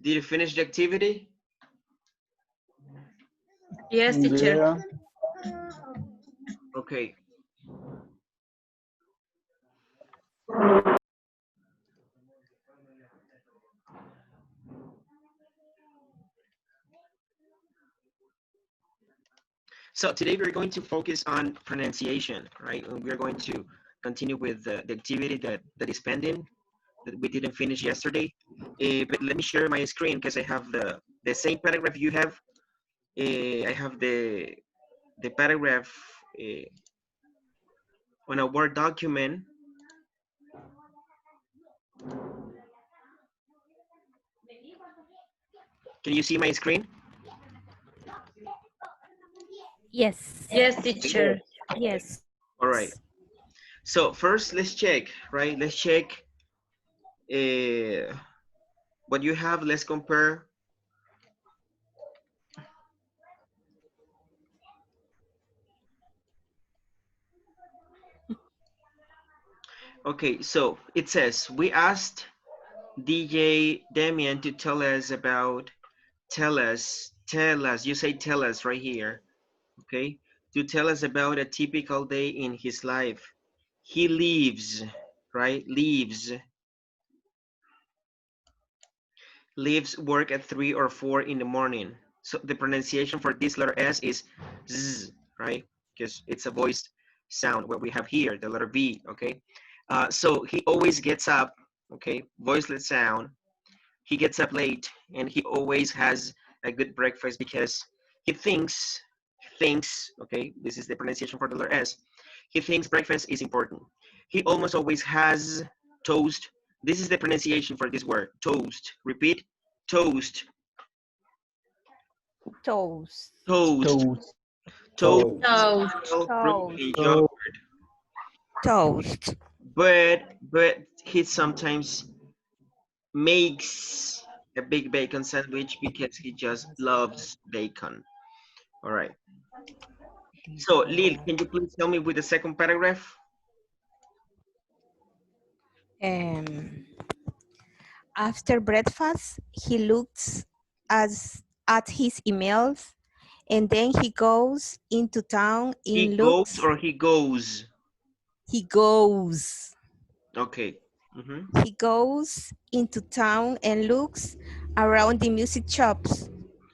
Did you finish the activity? Yes, teacher. Yeah. Okay. So today we're going to focus on pronunciation, right? And we're going to continue with the activity that is pending, that we didn't finish yesterday. But let me share my screen because I have the same paragraph you have. I have the paragraph uh, on a Word document. Can you see my screen? Yes. Yes, teacher. Yes. All right. So first, let's check, right? Let's check what you have. Let's compare. Okay, so it says, we asked DJ Damian to tell us about, tell us, you say tell us right here, okay? To tell us about a typical day in his life. He leaves, right? Leaves work at 3 or 4 in the morning. So the pronunciation for this letter S is Z, right? Because it's a voiced sound, what we have here, the letter V, okay? So he always gets up, okay? Voiceless sound. He gets up late and he always has a good breakfast because he thinks, okay, this is the pronunciation for the letter S. He thinks breakfast is important. He almost always has toast. This is the pronunciation for this word, toast. Repeat, toast, Toast. toast, Toast. toast, No. fruit Toast. and Toast. yogurt. Toast. But he sometimes makes a big bacon sandwich because he just loves bacon. All right. So Lil, can you please tell me with the second paragraph? Um, After breakfast, he looks at his emails and then he goes into town He and goes looks. or he goes? He goes. Okay. Mm-hmm. He goes into town and looks around the music shops.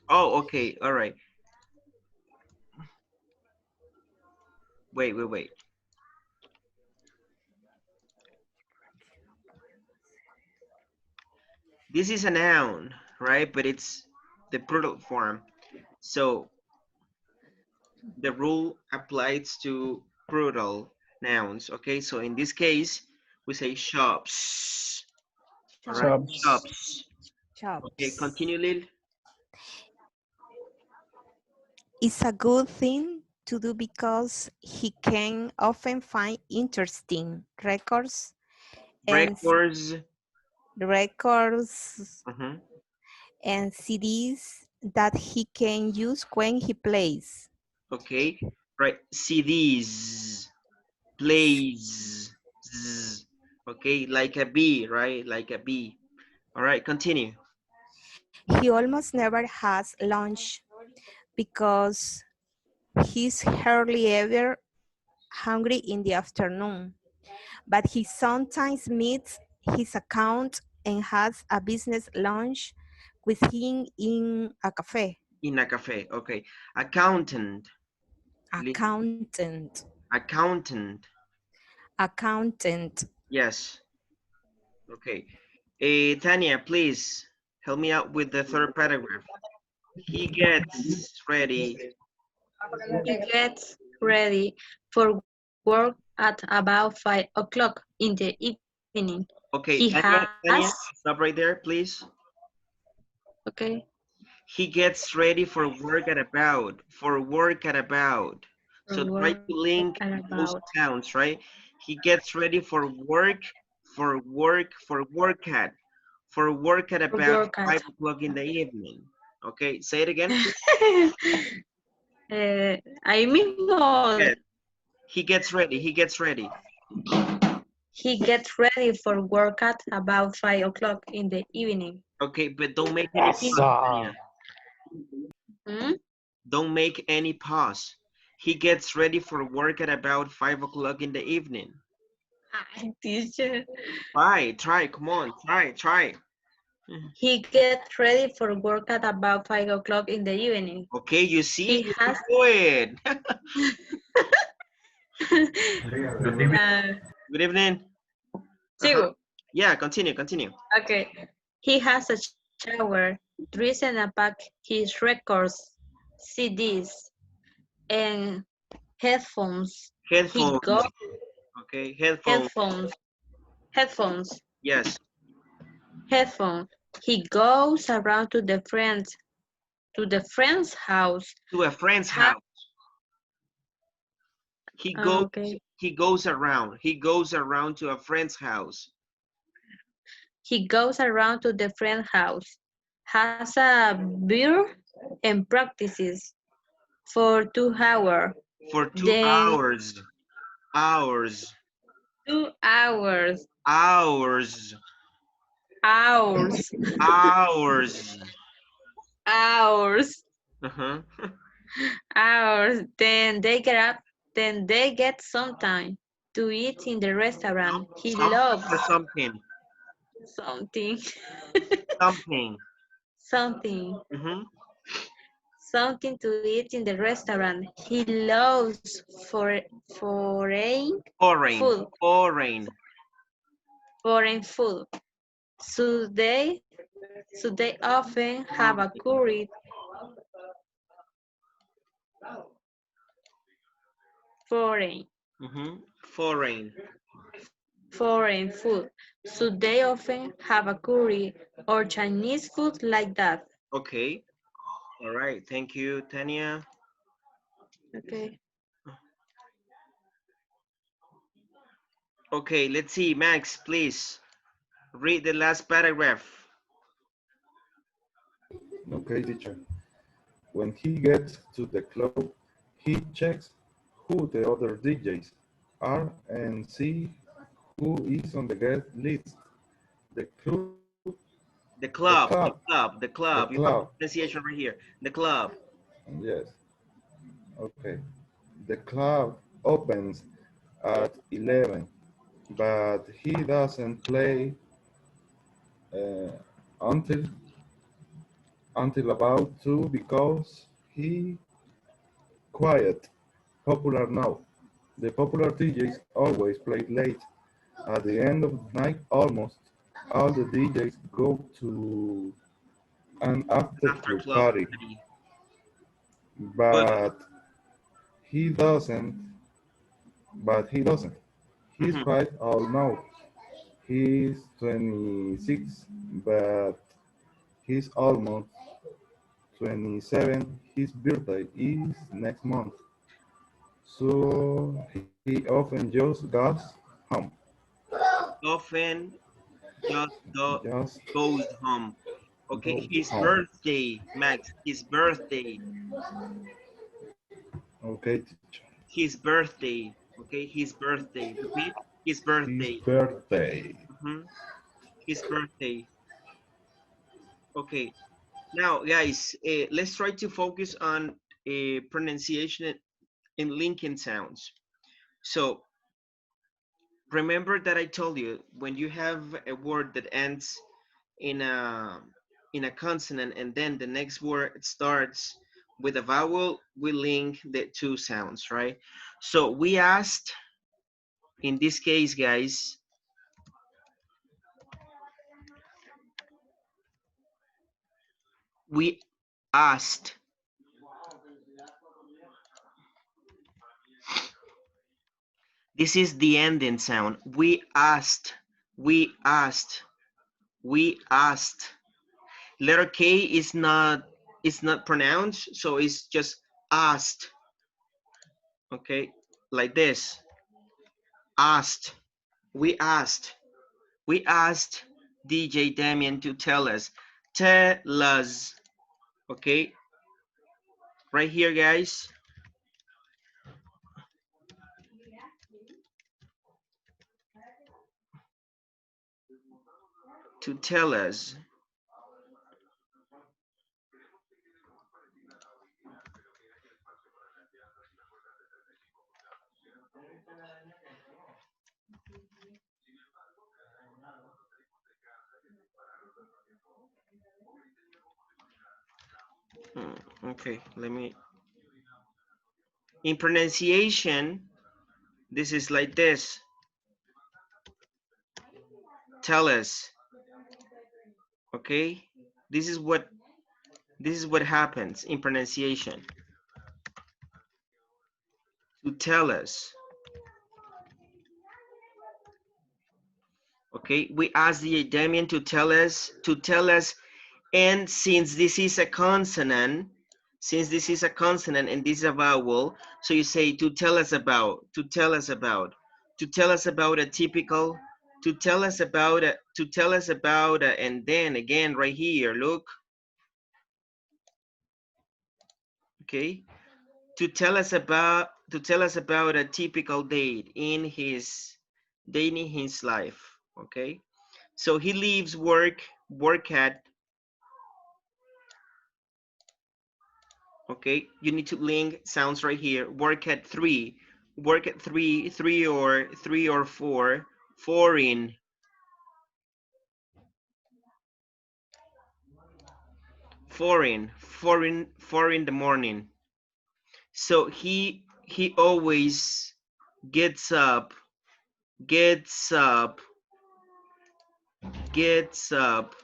Oh, okay. All right. Wait. This is a noun, right? But it's the plural form. So the rule applies to plural nouns. Okay. So in this case, we say shops. All right. Shops. Shops. Okay. Shops. Continue, Lil. It's a good thing to do because he can often find interesting records and Records. records Mm-hmm. and CDs that he can use when he plays. Okay. Right. CDs. Plays. Zzz. Okay. Like a bee, right? Like a bee. All right. Continue. He almost never has lunch because he's hardly ever hungry in the afternoon, but he sometimes meets his account and has a business lunch with him in a cafe. In a cafe. Okay. Accountant. Accountant. Accountant. Accountant. Yes. Okay. Tanya, please help me out with the third paragraph. He gets ready. He gets ready for work at about 5 o'clock in the evening. Okay, He Tanya, has, stop right there, please. okay, He gets ready for work at about. For work at about. for So try work to link at those about sounds, right? He gets ready for work, for work at for about work at. 5 o'clock in the evening. Okay, say it again, please. I mismo. Yes. He gets ready. He gets ready. He gets ready for work at about 5 o'clock in the evening. Okay, but don't make any pause, Tanya. Hmm? Don't make any pause. He gets ready for work at about 5 o'clock in the evening. Ay, teacher. Try, come on, try. He gets ready for work at about 5 o'clock in the evening. Okay, you He can has do it. uh, Good evening. sigo. Yeah, continue. Okay. He has a shower, drinks and pack his records, CDs, and headphones. He Headphones. goes Okay, headphones. headphones, headphones, Yes, headphones. He goes around to the friend's house. to a friend's Ha house. He goes. okay. He goes around. He goes around to a friend's house He goes around to the friend's house, has a beer, and practices for 2 hours. for two Then hours. Hours. 2 hours, Hours. hours, Hours. hours, Uh-huh. hours. Then they get some time to eat in the restaurant. He Something loves or something. something, Something. something, Mm-hmm. something to eat in the restaurant. He loves Foreign. food, Foreign. foreign food. So they often have a foreign, Mm-hmm. Foreign. foreign food. So they often have a curry or Chinese food like that. Okay. All right. Thank you, Tanya. Okay. Okay, let's see. Max, please read the last paragraph. Okay, teacher. When he gets to the club, he checks who the other DJs are and see who is on the guest list. The club, The the club, club, the club, the the club. You have club. the pronunciation right here. The club. Yes. Okay. The club opens at 11, but he doesn't play uh, until about 2 because he quiet. Popular now. The popular DJs always play late. At the end of the night, almost all the DJs go to an after After club club party, party. But but he doesn't. But he doesn't. He's mhm, 5 all now. He's 26, but he's almost 27. His birthday is next month, so he often just goes home. often just Just goes home. Okay, goes his home. birthday, Max. His birthday. Okay, teacher. His birthday. Okay, his birthday. Repeat. His His birthday. birthday. Mhm, his birthday. Okay. Now, guys, let's try to focus on pronunciation and linking sounds. So remember that I told you when you have a word that ends in a consonant and then the next word starts with a vowel, we link the two sounds, right? So we asked, in this case, guys, we asked. This is the ending sound. We asked. We asked. We asked. Letter K is not pronounced, so it's just asked. Okay, like this. Asked. We asked. We asked DJ Damien to tell us. Tell us. Okay, right here, guys. To tell us. Okay, let me. In pronunciation, this is like this. Tell us. Okay, this is what happens in pronunciation. To tell us. Okay, we ask the Damien to tell us, and since this is a consonant, and this is a vowel, so you say to tell us about, a typical, and then again right here, look, okay, to tell us about a typical date in his life, okay? So he leaves work at, okay, you need to link sounds right here. Work at 3, 3 or 4, 4 in, 4 in the morning. So he always gets up, gets up, gets up.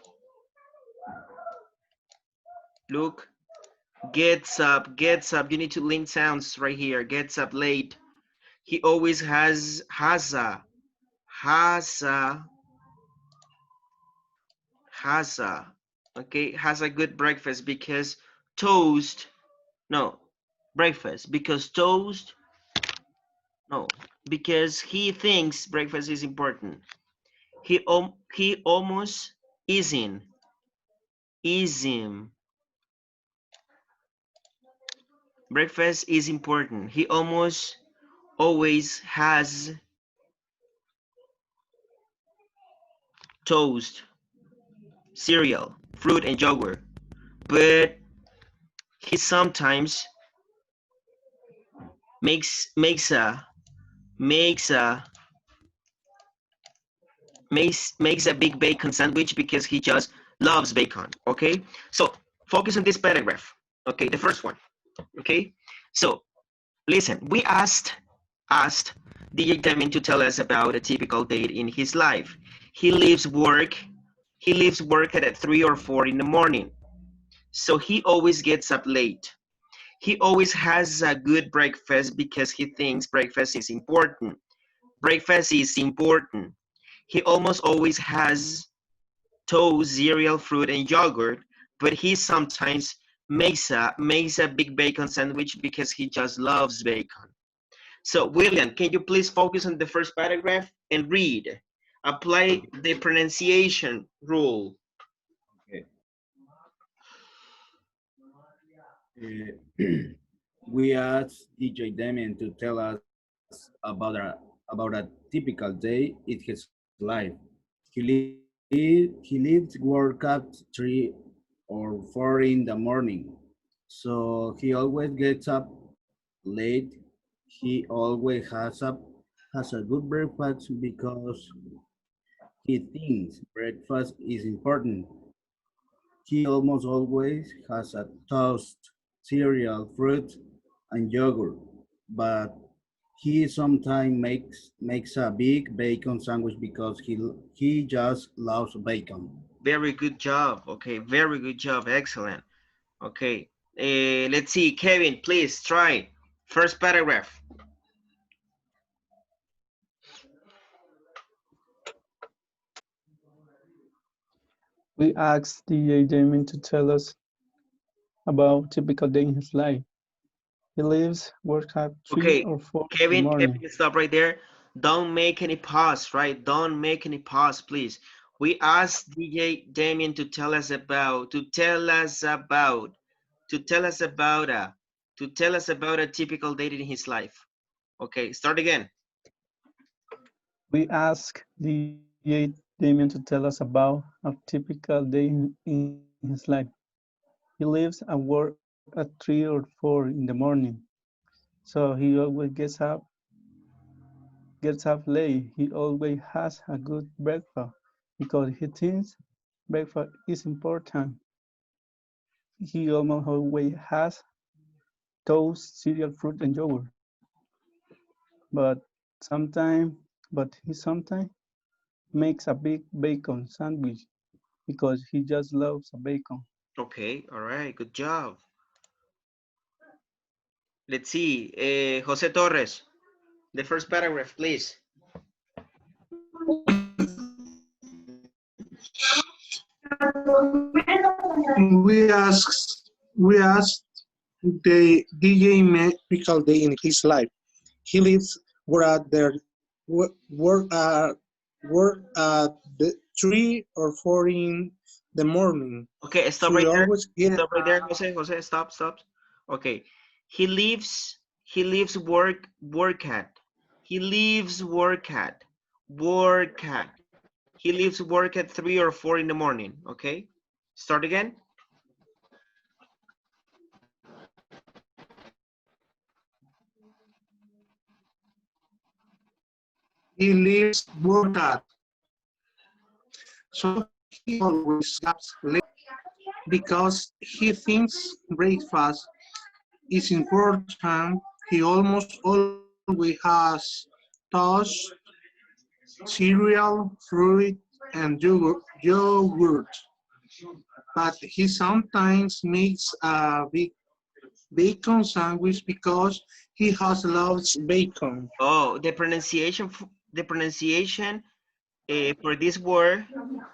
Look, gets up, gets up. You need to link sounds right here. Gets up late. He always has a, okay, has a good breakfast because toast, no, breakfast because toast, no, because he thinks breakfast is important. He almost isn't, isn't. Breakfast is important. He almost always has toast, cereal, fruit, and yogurt, but he sometimes makes a big bacon sandwich because he just loves bacon. Okay, so focus on this paragraph. Okay, the first one. Okay, so listen, we asked DJ Demin to tell us about a typical day in his life. He leaves work at 3 or 4 in the morning, so he always gets up late. He always has a good breakfast because he thinks breakfast is important. Breakfast is important. He almost always has toast, cereal, fruit, and yogurt, but he sometimes makes a big bacon sandwich because he just loves bacon. So, William, can you please focus on the first paragraph and read? Apply the pronunciation rule. Okay. We asked DJ Damien to tell us about a typical day in his life. He leaves work at 3 or 4 in the morning, so he always gets up late. He always has a good breakfast because he thinks breakfast is important. He almost always has a toast, cereal, fruit, and yogurt, but he sometimes makes a big bacon sandwich because he just loves bacon. Very good job. Okay, very good job. Excellent. Okay, let's see. Kevin, please try. First paragraph. We asked DJ Damien to tell us about typical day in his life. He leaves work at 3 Okay, or 4 in the Kevin, morning. stop right there. Don't make any pause, right? Don't make any pause, please. We asked DJ Damien to tell us about, a typical day in his life. Okay, start again. We asked DJ Damien to tell us about a typical day in his life. He leaves and work at 3 or 4 in the morning. So he always gets up gets up late. He always has a good breakfast because he thinks breakfast is important. He almost always has toast, cereal, fruit, and yogurt. But sometimes, but he sometimes makes a big bacon sandwich because he just loves a bacon. Okay, all right, good job. Let's see, Jose Torres, the first paragraph, please. We asked the DJ magical day in his life. He lives were at were at the 3 or 4 in the morning. Okay, stop So right we there. always get Stop right there, Jose, stop. Okay, he leaves work at. He leaves work at. He leaves work at 3 or 4 in the morning, okay? Start again. he leaves work at. So he always gets late because he thinks breakfast is important. He almost always has toast, cereal, fruit, and yogurt. But he sometimes makes a big bacon sandwich because he has loves bacon. Oh, the pronunciation for this word,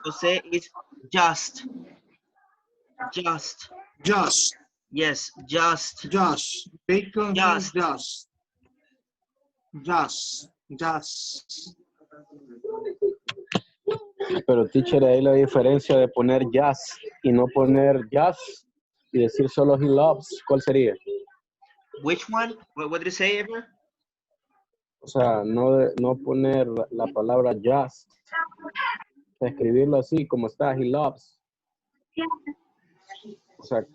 Jose, is just. Just, Yes, just. bacon means Just. just. Pero teacher, ahí la diferencia de poner just y no poner just y decir solo he loves, ¿cuál sería? Which one? What did you say, Ever? O sea, no poner la palabra just, escribirlo así como está, he loves. O sea,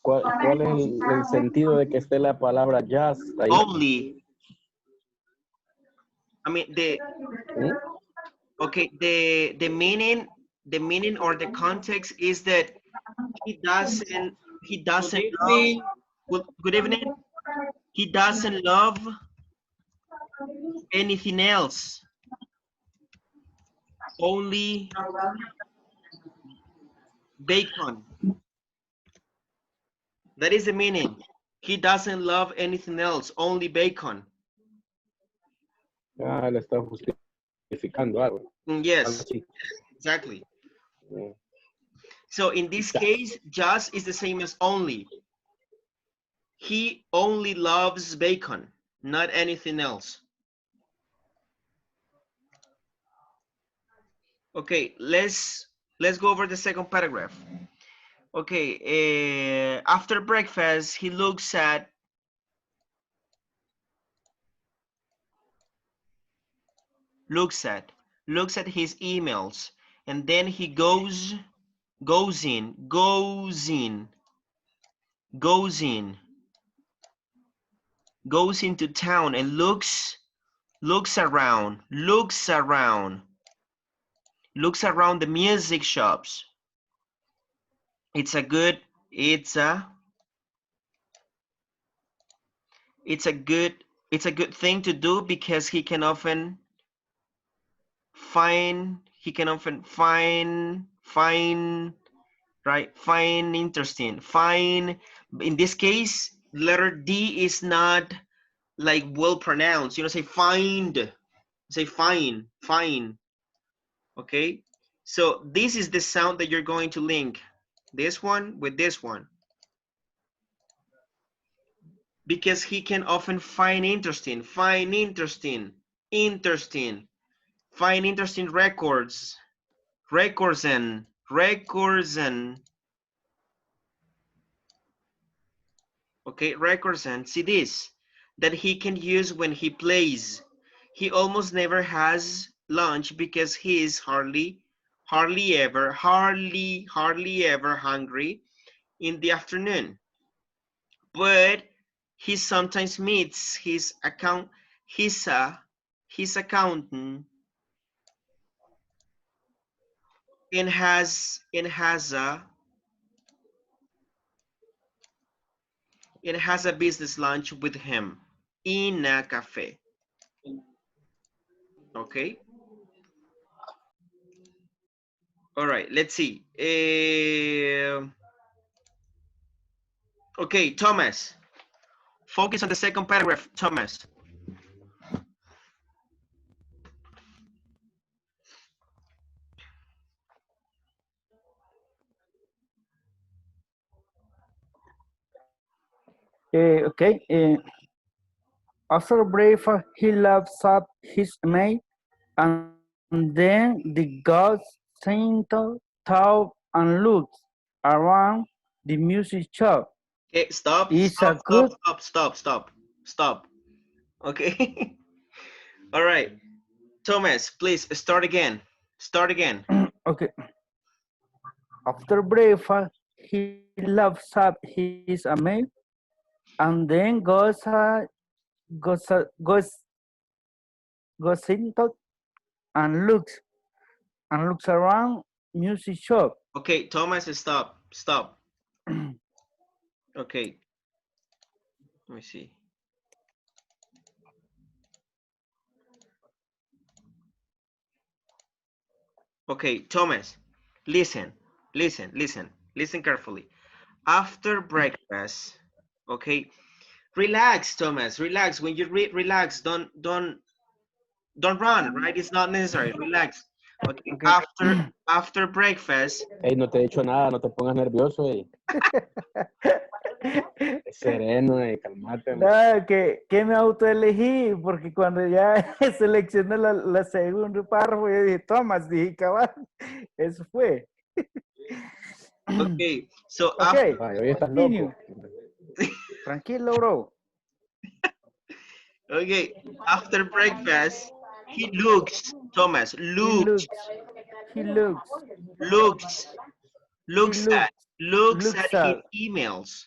¿cuál es el sentido de que esté la palabra just ahí? Only. I mean ¿Mm? okay, the meaning or the context is that he doesn't love. Good evening. He doesn't love anything else. Only bacon. That is the meaning. He doesn't love anything else, only bacon. Ah, le está justificando algo. Algo Yes, así. exactly. Mm. So in this case, just is the same as only. He only loves bacon, not anything else. Okay, let's go over the second paragraph. Okay, after breakfast, he looks at his emails, and then he goes into town and looks around the music shops. It's a good thing to do because he can often find interesting. Find, in this case, letter D is not like well pronounced. You know, say find, say fine. Okay, so this is the sound that you're going to link this one with this one, because he can often find interesting records and okay, records and CDs that he can use when he plays. He almost never has lunch because he is hardly ever hungry in the afternoon. But he sometimes meets his his accountant and has a business lunch with him in a cafe. Okay. All right. Let's see. Okay, Thomas. Focus on the second paragraph, Thomas. Okay. After breakfast, he laughs at his mate, and then the gods sing talk and looks around the music shop. Okay, stop, It's a stop, good. stop, stop, stop, stop, stop. Okay. All right. Thomas, please start again. Start again. Okay. After breakfast, he laughs at his mate, and then goes goes into and looks around music shop. Okay, Thomas, stop, stop. Okay, let me see. Okay, Thomas, listen, listen, listen, listen carefully. After breakfast, okay, relax, Thomas, relax. When you read, relax. Don't run, right? It's not necessary. Relax. Okay, Okay. after breakfast. Ey, no te he dicho nada, no te pongas nervioso, ey. Sereno, calmate. Nada, que me autoelegí, porque cuando ya seleccioné la segundo párrafo, yo dije, Thomas, dije, cabal, eso fue. Okay, so Okay, Ay, hoy estás continue. loco. Tranquilo, bro. okay, after breakfast, he looks, Thomas, He looks, he looks, looks, he looks at looks his at emails.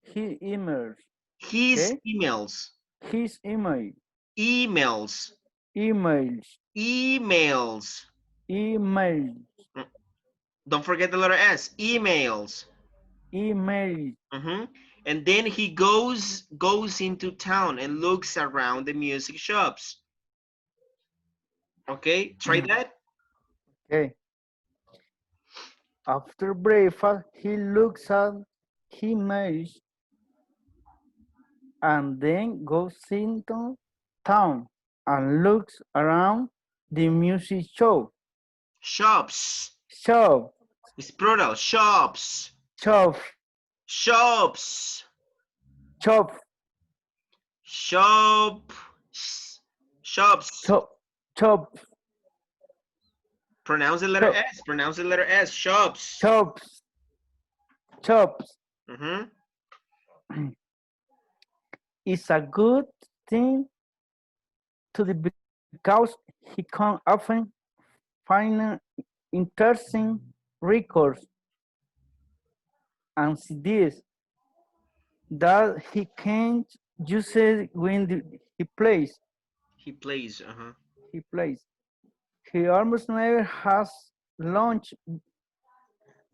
his emails, His okay? emails. His Emails. emails, Emails. emails, Don't forget the letter S. Emails. emails. And then he goes into town and looks around the music shops. Okay, try that. Okay. After breakfast, he looks at emails and then goes into town and looks around the music Shops. shop, It's plural. Shops. shop, Shops. shop, Shop. Shops. shop, shop, Pronounce the letter shop, S. Pronounce the letter S. Shops. shops, shops. It's a good thing to the because he can often find interesting records and CDs that he can't use it when he plays. He plays. He plays. He almost never has lunch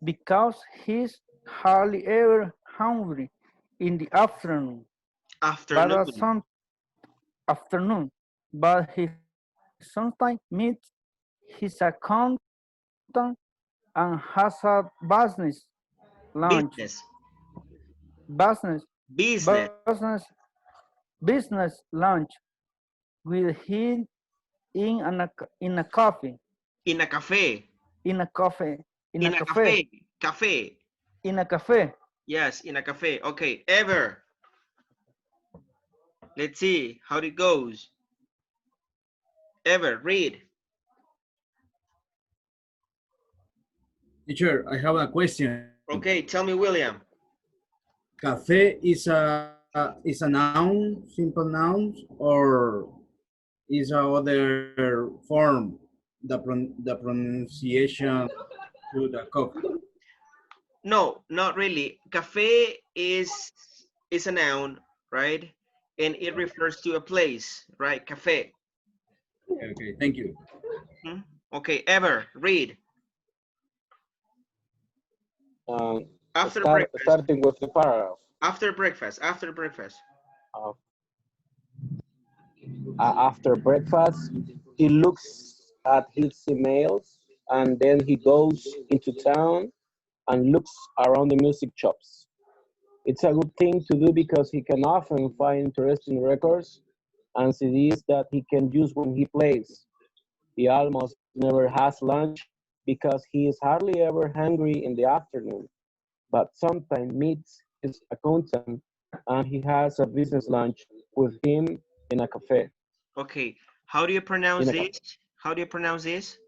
because he's hardly ever hungry in the afternoon. But Afternoon. at some afternoon, but he sometimes meets his accountant and has a lunch, Business. business, Business. business lunch with him in a coffee, In a cafe. in a coffee, In a cafe. Cafe. in a cafe. Yes, in a cafe. Okay, ever. Let's see how it goes. Ever, read. Teacher, I have a question. Okay, tell me, William. Cafe is a noun, simple noun, or is a other form, the pronunciation to the coffee? No, not really. Cafe is a noun, right? And it refers to a place, right? Cafe. Okay, thank you. Hmm? Okay, ever, read. After breakfast, Starting with the paragraph. after breakfast, after breakfast. Uh, After breakfast, he looks at his emails and then he goes into town and looks around the music shops. It's a good thing to do because he can often find interesting records and CDs that he can use when he plays. He almost never has lunch because he is hardly ever hungry in the afternoon, but sometimes meets his accountant and he has a business lunch with him in a cafe. Okay, how do you pronounce In a this? How do you pronounce this?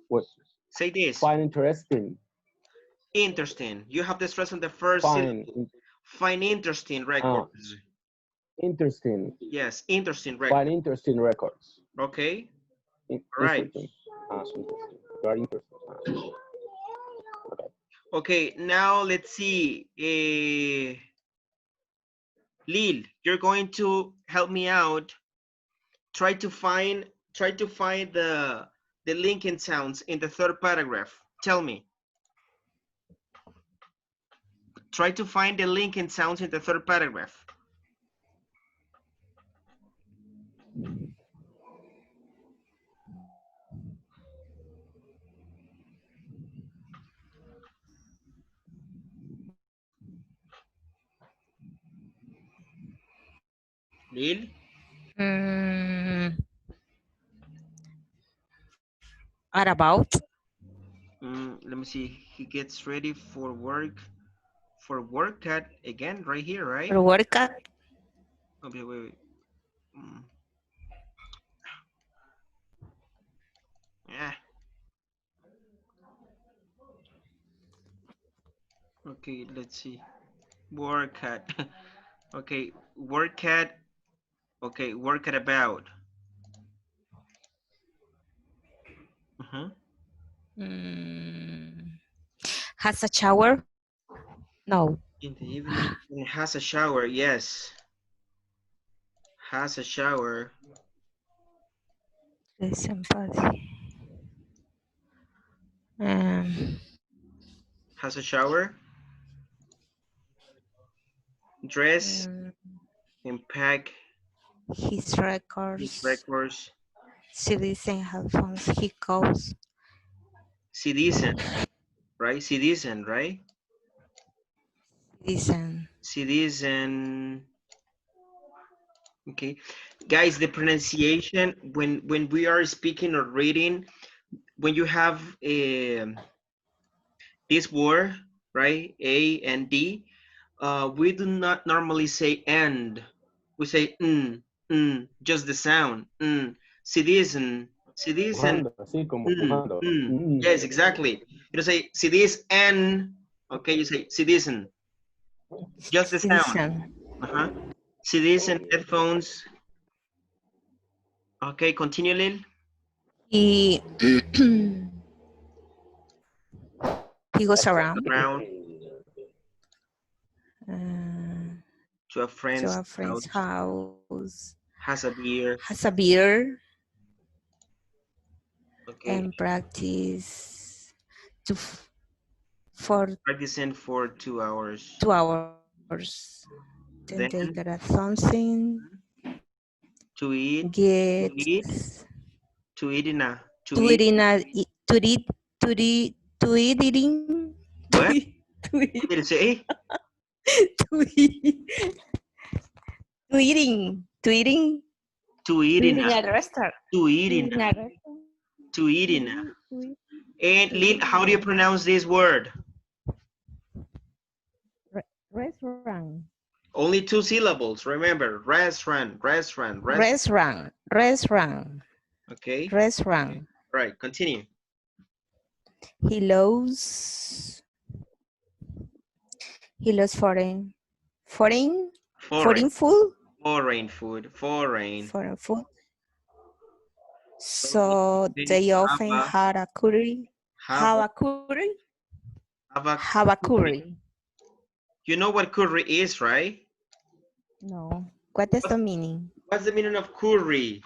what Say this. find interesting, Interesting. You have the stress on the first syllable. find Find interesting uh, records. interesting, Yes, interesting find records. interesting records. Okay, all right. Interesting. Interesting. Very interesting. Okay. Okay, now let's see. Lil, you're going to help me out. Try to find the linking sounds in the third paragraph. Tell me. Try to find the linking sounds in the third paragraph. Lil? Mm, what about? Let me see. He gets ready for work. For work at again right here, right? For workout? Okay, wait. Mm, yeah. Okay, let's see. Work at. Okay, work at. Okay, work at about. Mm, has a shower? No. In the evening, and has a shower. Yes, has a shower. Desempate. Um, Has a shower. Dress mm, and pack his his records, records. CDs and headphones. He goes. Citizen, right? Citizen, right? Listen. Citizen. Okay, guys, the pronunciation when we are speaking or reading, when you have this word, right? A and D, we do not normally say and. We say just the sound. Citizen, citizen. Pujando, así como pujando. Yes, exactly. You don't say citizen. Okay, you say citizen. Just the sound. Listen. Citizen headphones. Okay, continue, Lil. He he goes around Around uh, to a to friend's a friend's house. house, Has a beer. has a beer, Okay. and practice for Practicing for 2 hours. 2 hours. Then Then they get something, to eat. get To eat in a. to eat in a to eat to eat to eat eating What? to eat What did it say? to eat to eating to eating To eat in a. at a restaurant To eat in a. a restaurant To eat in a. to eat And Lil, how do you pronounce this word? restaurant Only 2 syllables. Remember, restaurant, restaurant, restaurant. restaurant Okay. restaurant. Right. Continue. He loves foreign Foreign. food. Foreign food. Foreign. Foreign food. So So they often have had a curry. a, Have a curry. have a Have a curry. curry. You know what curry is, right? No. What is the meaning? What's the meaning of curry?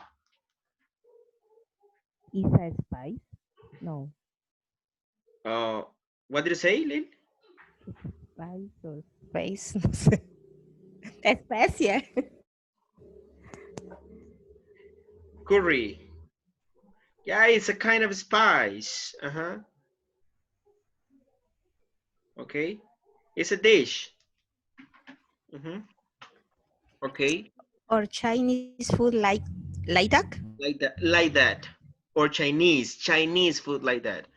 Is a spice? No, Uh, what did you say, Lynn? spice or spice, no sé. Especia. Curry. Yeah, it's a kind of spice. Uh-huh. Okay. It's a dish. Mm-hmm. Okay. Or Chinese food like that? Like that. Like that. Or Chinese food like that.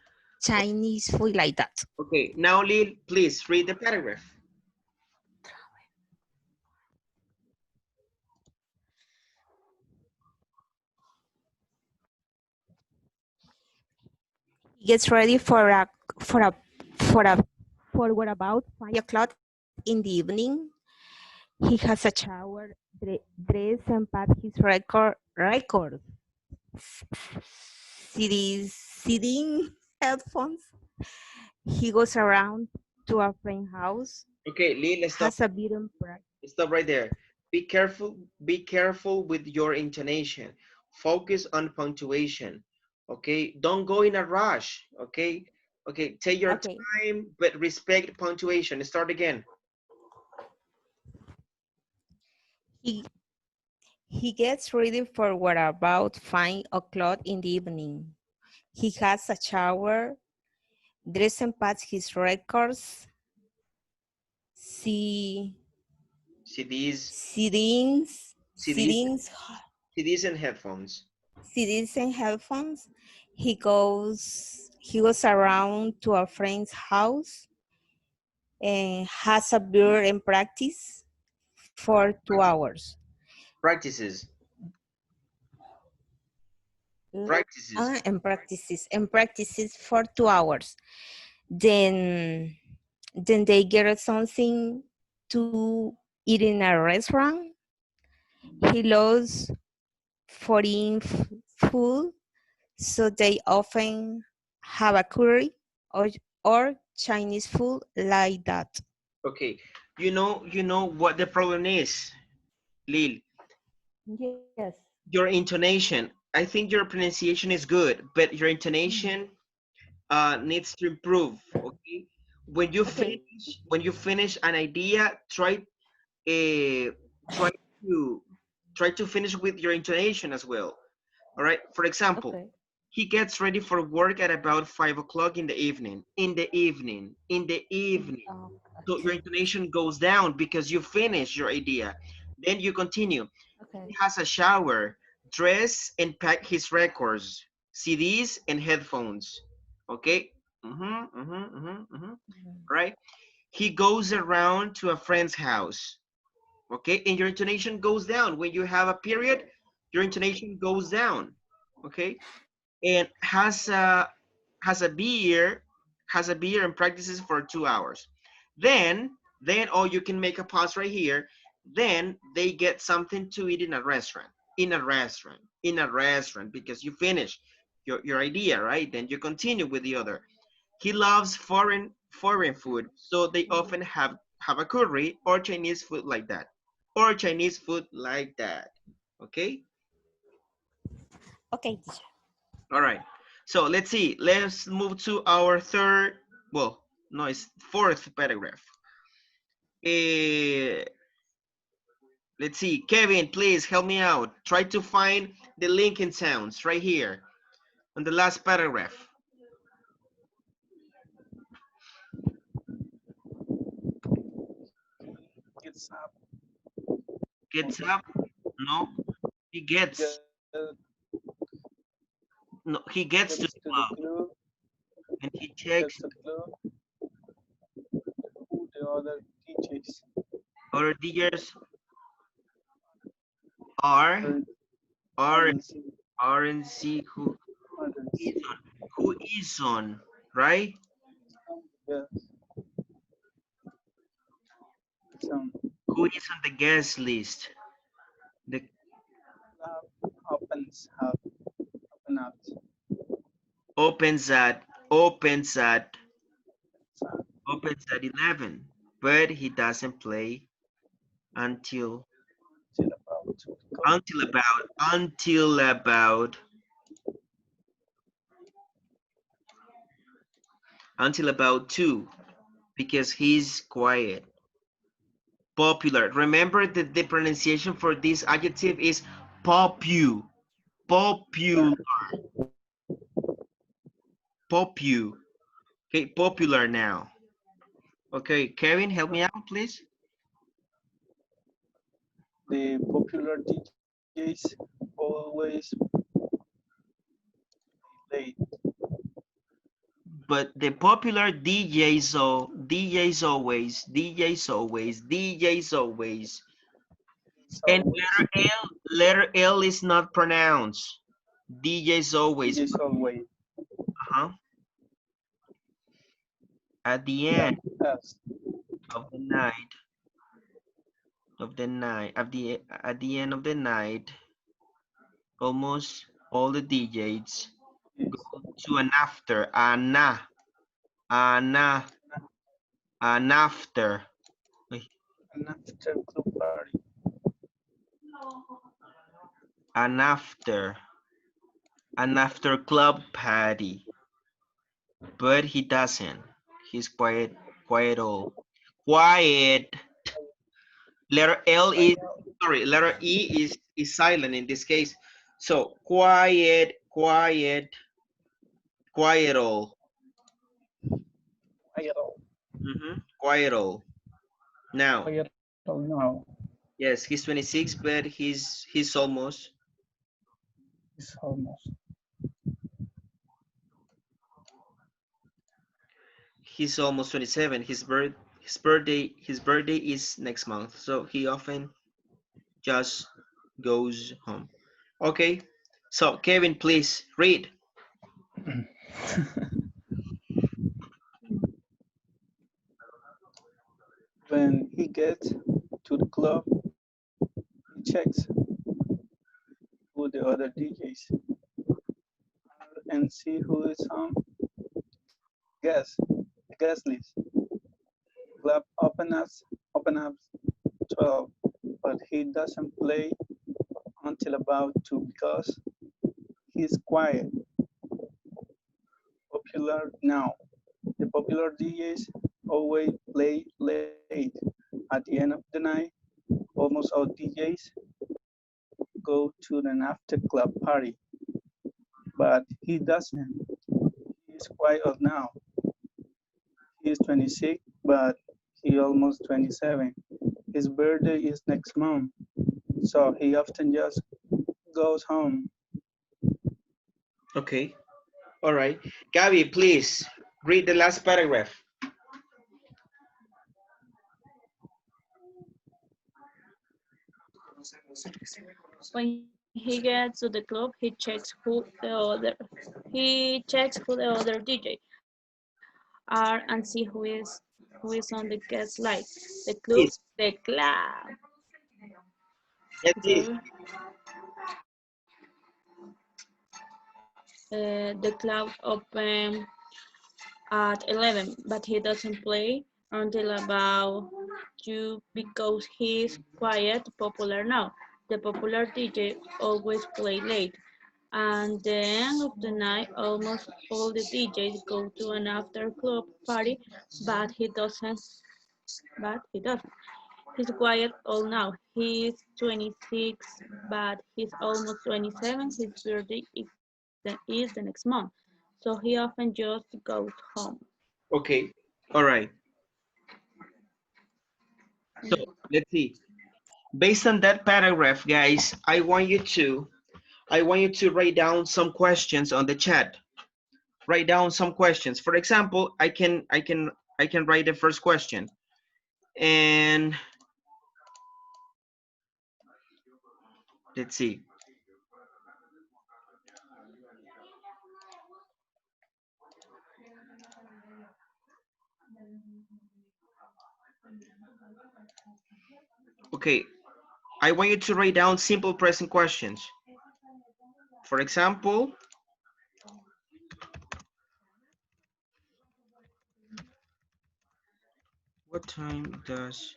Chinese food like that. Okay. Now, Lynn, please read the paragraph. He gets ready for a for a for what about 5 o'clock in the evening. He has a shower, dress, and pass his record. Sitting headphones. He goes around to a friend's house. Okay, Lynn, let's stop. Has a beaten practice. Stop right there. Be careful with your intonation. Focus on punctuation. Okay, don't go in a rush. Okay, okay, take your Okay. time, but respect punctuation. Start again. He he gets ready for what about 5 o'clock in the evening. He has a shower, dress and pass his records, see CDs, sittings, CDs, sittings, CDs and headphones. CDs and headphones. He goes around to a friend's house and has a beer and practice for 2 hours. Practices, Mm, practices. and practices for 2 hours. Then then they get something to eat in a restaurant. He loves foreign food, so they often have a curry or or Chinese food like that. Okay, you know what the problem is, Lil. Yes. Your intonation. I think your pronunciation is good, but your intonation needs to improve. Okay, when you Okay. finish an idea, uh, try to try to finish with your intonation as well. All right. For example, Okay. he gets ready for work at about 5 o'clock in the evening. In the evening. In the evening. So your Okay. intonation goes down because you finish your idea. Then you continue. Okay. He has a shower, dress, and pack his records, CDs, and headphones. Okay. Right. He goes around to a friend's house. Okay, and your intonation goes down when you have a period. Your intonation goes down. Okay, and has a beer and practices for 2 hours. Then oh, you can make a pause right here. Then they get something to eat in a restaurant. In a restaurant because you finish your idea, right? Then you continue with the other. He loves foreign food, so they often have a curry or Chinese food like that. Or Chinese food like that. Okay? Okay, teacher. All right. So let's see. Let's move to our third, well, no, it's fourth paragraph. Eh, let's see. Kevin, please help me out. Try to find the linking sounds right here on the last paragraph. Gets up, Gets up? No. He gets. get, No, he gets to gets the to the club club, and he gets checks to the club, who the other teachers other DJs are are, are aren't, RNC aren't, who is on, right? yes, some Who is on the guest list? The club open up, opens at opens at so opens at 11, but he doesn't play until till about Until about 2, because he's quiet. Popular. Remember that the pronunciation for this adjective is popular. Okay, popular now. Okay, Kevin, help me out, please. The popular DJs always late. But the popular DJs always. And Always. letter L is not pronounced. DJs always. DJs always. Uh-huh. At the Yeah. end Yes. of the night, at the end of the night, almost all the DJs Yes. go to an after, an after. Wait, An after club party. an after club party. But he doesn't. He's quiet all. Quiet. Letter L is, sorry, letter E is silent in this case. So quiet all. Quiet all. Now, Now. yes, he's 26, but he's almost. It's almost. He's almost 27. His birthday is next month, so he often just goes home. Okay, so Kevin, please read. When he gets to the club, he checks who the other DJs and see who is on guest the guest list. Club open up 12, but he doesn't play until about 2 because he's quiet. Popular now. The popular DJs always play late. At the end of the night, almost all DJs go to an after club party, but he doesn't. He's quiet now. He's 26, but he almost 27. His birthday is next month, so he often just goes home. Okay, all right. Gabby, please read the last paragraph. When he gets to the club, he checks who the other DJ are and see who is on the guest list. Please, The club. that's it. The, the club open at 11, but he doesn't play until about 2 because he's quiet, popular now. The popular DJ always play late. And the end of the night, almost all the DJs go to an after club party, but he doesn't. But he doesn't. He's quiet all now. He's 26, but he's almost 27. His birthday is the next month, so he often just goes home. Okay, all right. So let's see. Based on that paragraph, guys, I want you to write down some questions on the chat. Write down some questions. For example, I can write the first question. And let's see. Okay, I want you to write down simple present questions. For example, what time does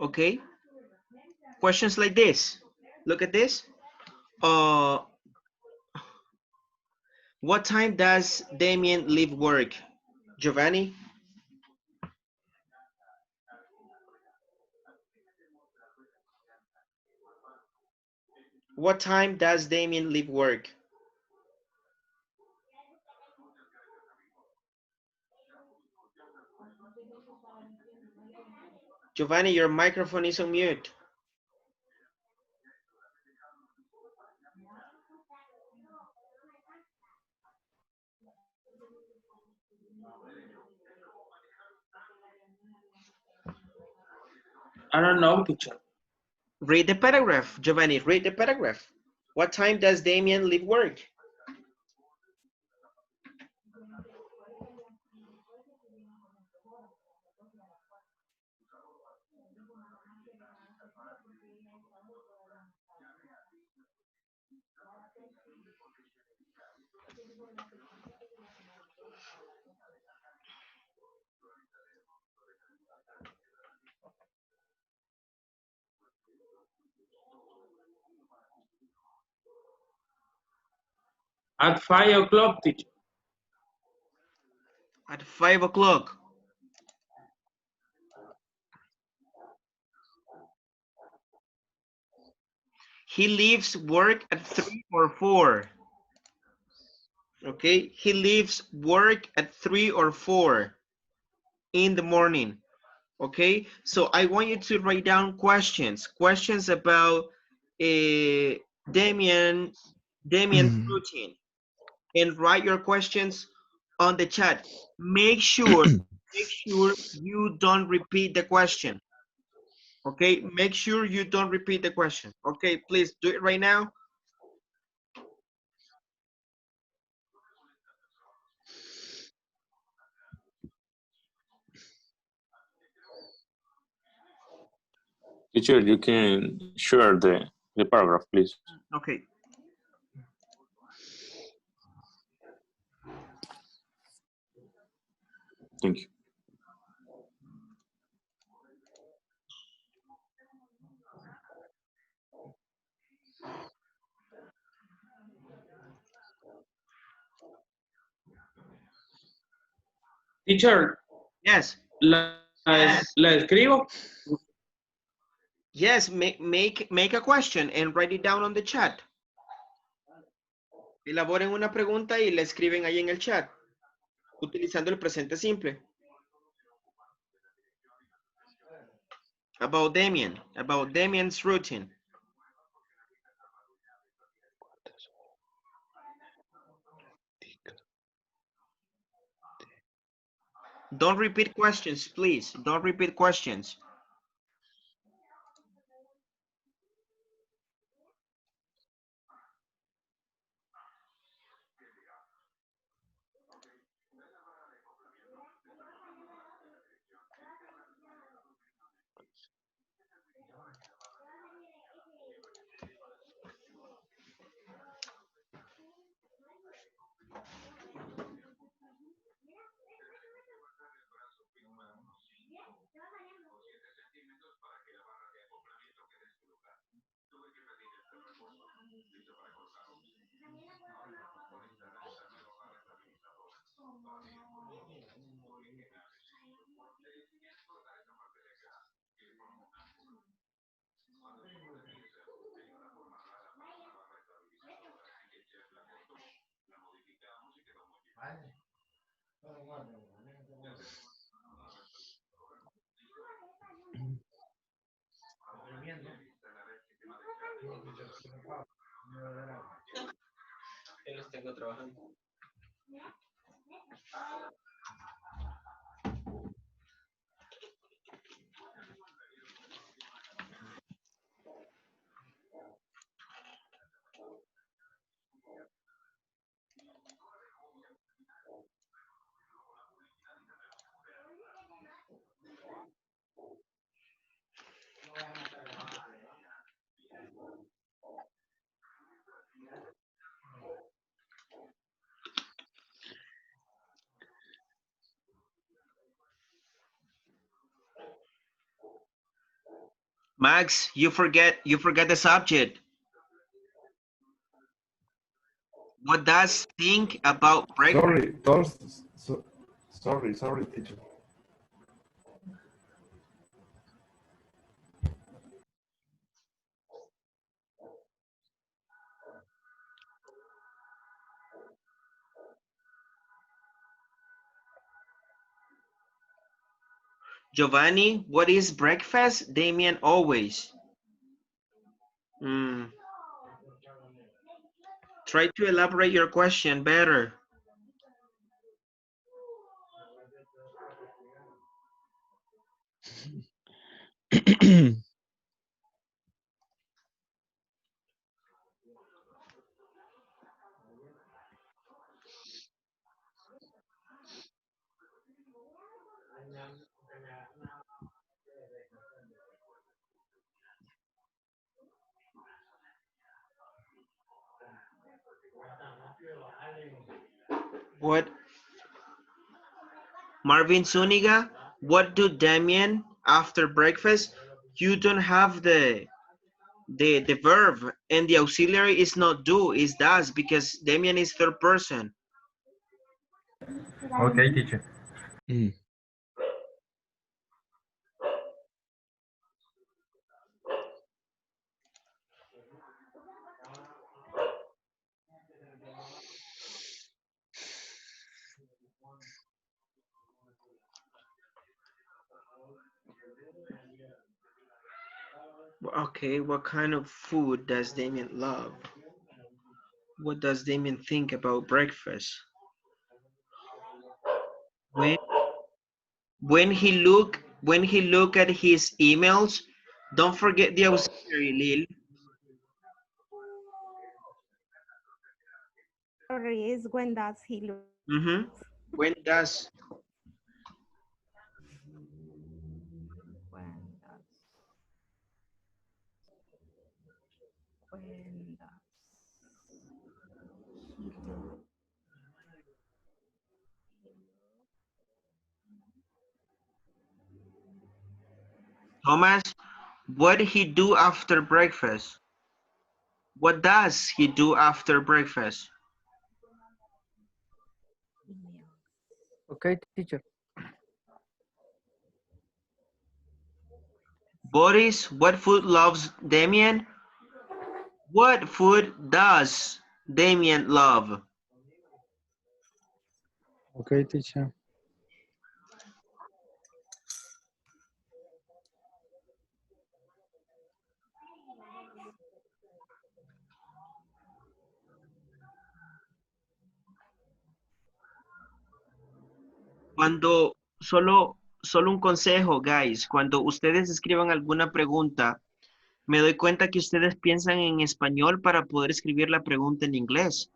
Okay, questions like this. Look at this. Uh, what time does Damien leave work? Giovanni? What time does Damien leave work? Giovanni, your microphone is on mute. I don't know, teacher. Read the paragraph, Giovanni, read the paragraph. What time does Damien leave work? At 5 o'clock, teacher. At 5 o'clock. He leaves work at 3 or 4. Okay, he leaves work at 3 or 4 in the morning. Okay, so I want you to write down questions about Damien's routine, and write your questions on the chat. Make sure you don't repeat the question. Okay, make sure you don't repeat the question. Okay, please do it right now. Teacher, you can share the paragraph, please. Okay. Thank you. Teacher, Yes. la escribo. Yes, make a question and write it down on the chat. Elaboren una pregunta y la escriben ahí en el chat, utilizando el presente simple. About Damien's routine. Don't repeat questions, please. Don't repeat questions. Yo los tengo trabajando. Max, you forget the subject. What does think about breakfast? Sorry, teacher. Giovanni, what is breakfast? Damien, always. Try to elaborate your question better. What? Marvin Zuniga, what do Damien after breakfast? You don't have the verb, and the auxiliary is not do, is does, because Damien is third person. Okay, teacher. Okay, what kind of food does Damien love? What does Damien think about breakfast? When he look at his emails, don't forget the auxiliary, Lil. Sorry, is when does he look? When does? When does he look? Thomas, what he do after breakfast? What does he do after breakfast? Okay, teacher. Boris, what food loves Damien? What food does Damien love? Okay, teacher. Cuando, solo un consejo, guys, cuando ustedes escriban alguna pregunta, me doy cuenta que ustedes piensan en español para poder escribir la pregunta en inglés.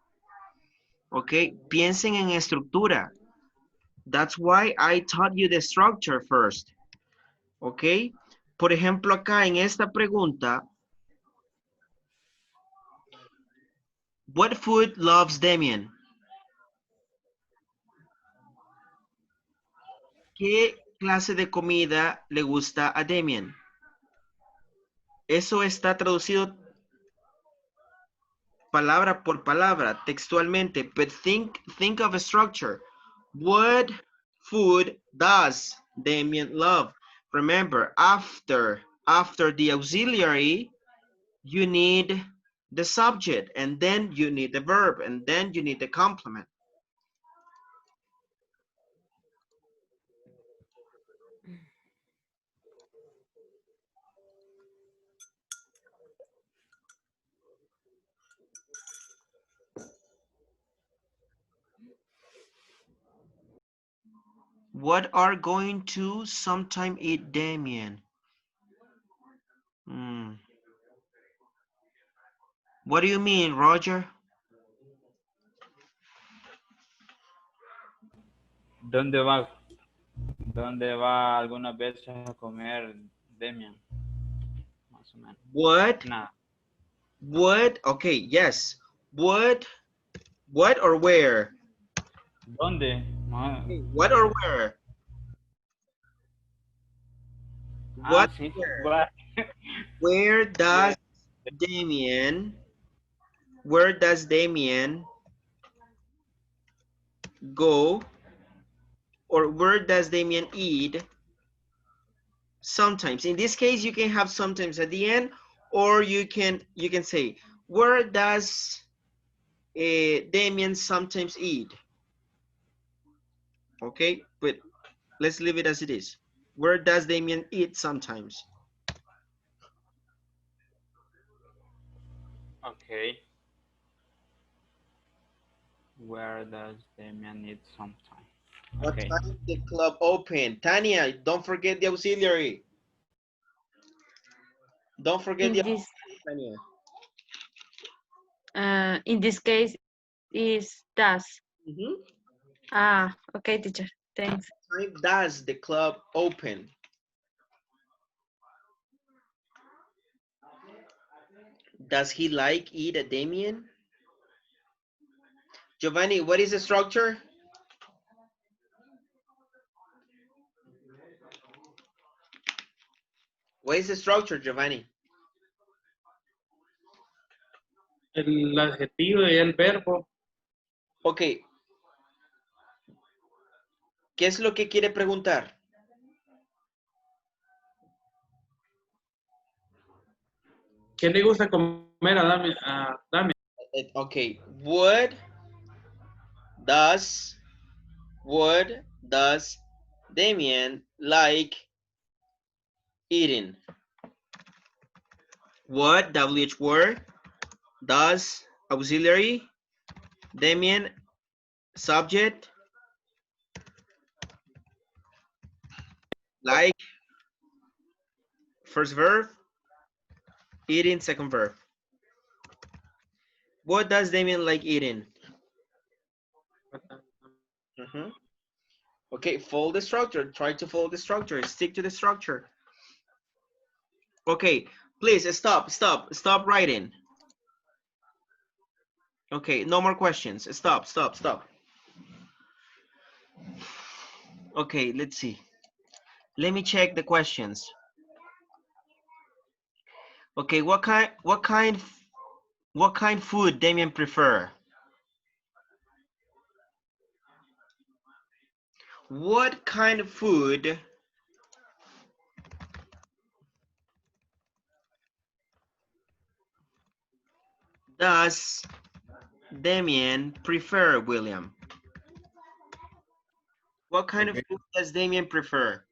¿Ok? Piensen en estructura. That's why I taught you the structure first. ¿Ok? Por ejemplo, acá en esta pregunta, what food loves Damien? ¿Qué clase de comida le gusta a Damien? Eso está traducido palabra por palabra, textualmente, but think of a structure. What food does Damien love? Remember, after the auxiliary, you need the subject, and then you need the verb, and then you need the complement. What are going to sometime eat Damien? What do you mean, Roger? ¿Dónde va algunas veces a comer Demian? Más o menos. What? Nada. What? Okay, yes. What or where? ¿Dónde? What or where? What? Sí. What? Where Yeah. does Damien? Where does Damien go? Or where does Damien eat? Sometimes. In this case, you can have sometimes at the end, or you can say, where does Damien sometimes eat? Okay, but let's leave it as it is. Where does Damien eat sometimes? Okay. Where does Damian need some time? What Okay. time is the club open? Tanya, don't forget the auxiliary. Don't forget the In this Tanya. in this case is does. Mhm. Ah, okay, teacher. Thanks. What time does the club open? Does he like eat at Damien? Giovanni, what is the structure? What is the structure, Giovanni? El adjetivo y el verbo. Ok, ¿qué es lo que quiere preguntar? ¿Qué le gusta comer a Dame? Okay, what does Damien like eating? What, WH word, does, auxiliary, Damien, subject, like, first verb, eating, second verb. What does Damien like eating? Okay, follow the structure. Try to follow the structure. Stick to the structure. Okay, please stop writing. Okay, no more questions. Stop. Okay, let's see. Let me check the questions. Okay, what kind food Damien prefer? What kind of food does Damien prefer, William? What kind of food does Damien prefer?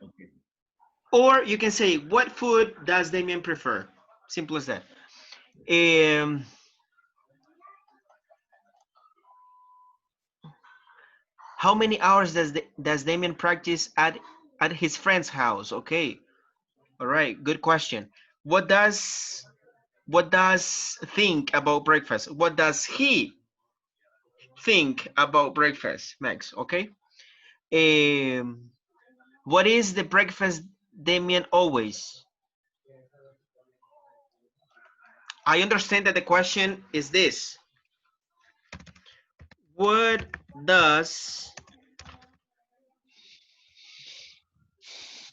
Okay. Or you can say, what food does Damien prefer? Simple as that. How many hours does Damien practice at his friend's house? Okay. All right, good question. What does think about breakfast? What does he think about breakfast, Max? Okay. What is the breakfast Damien always? I understand that the question is this. What does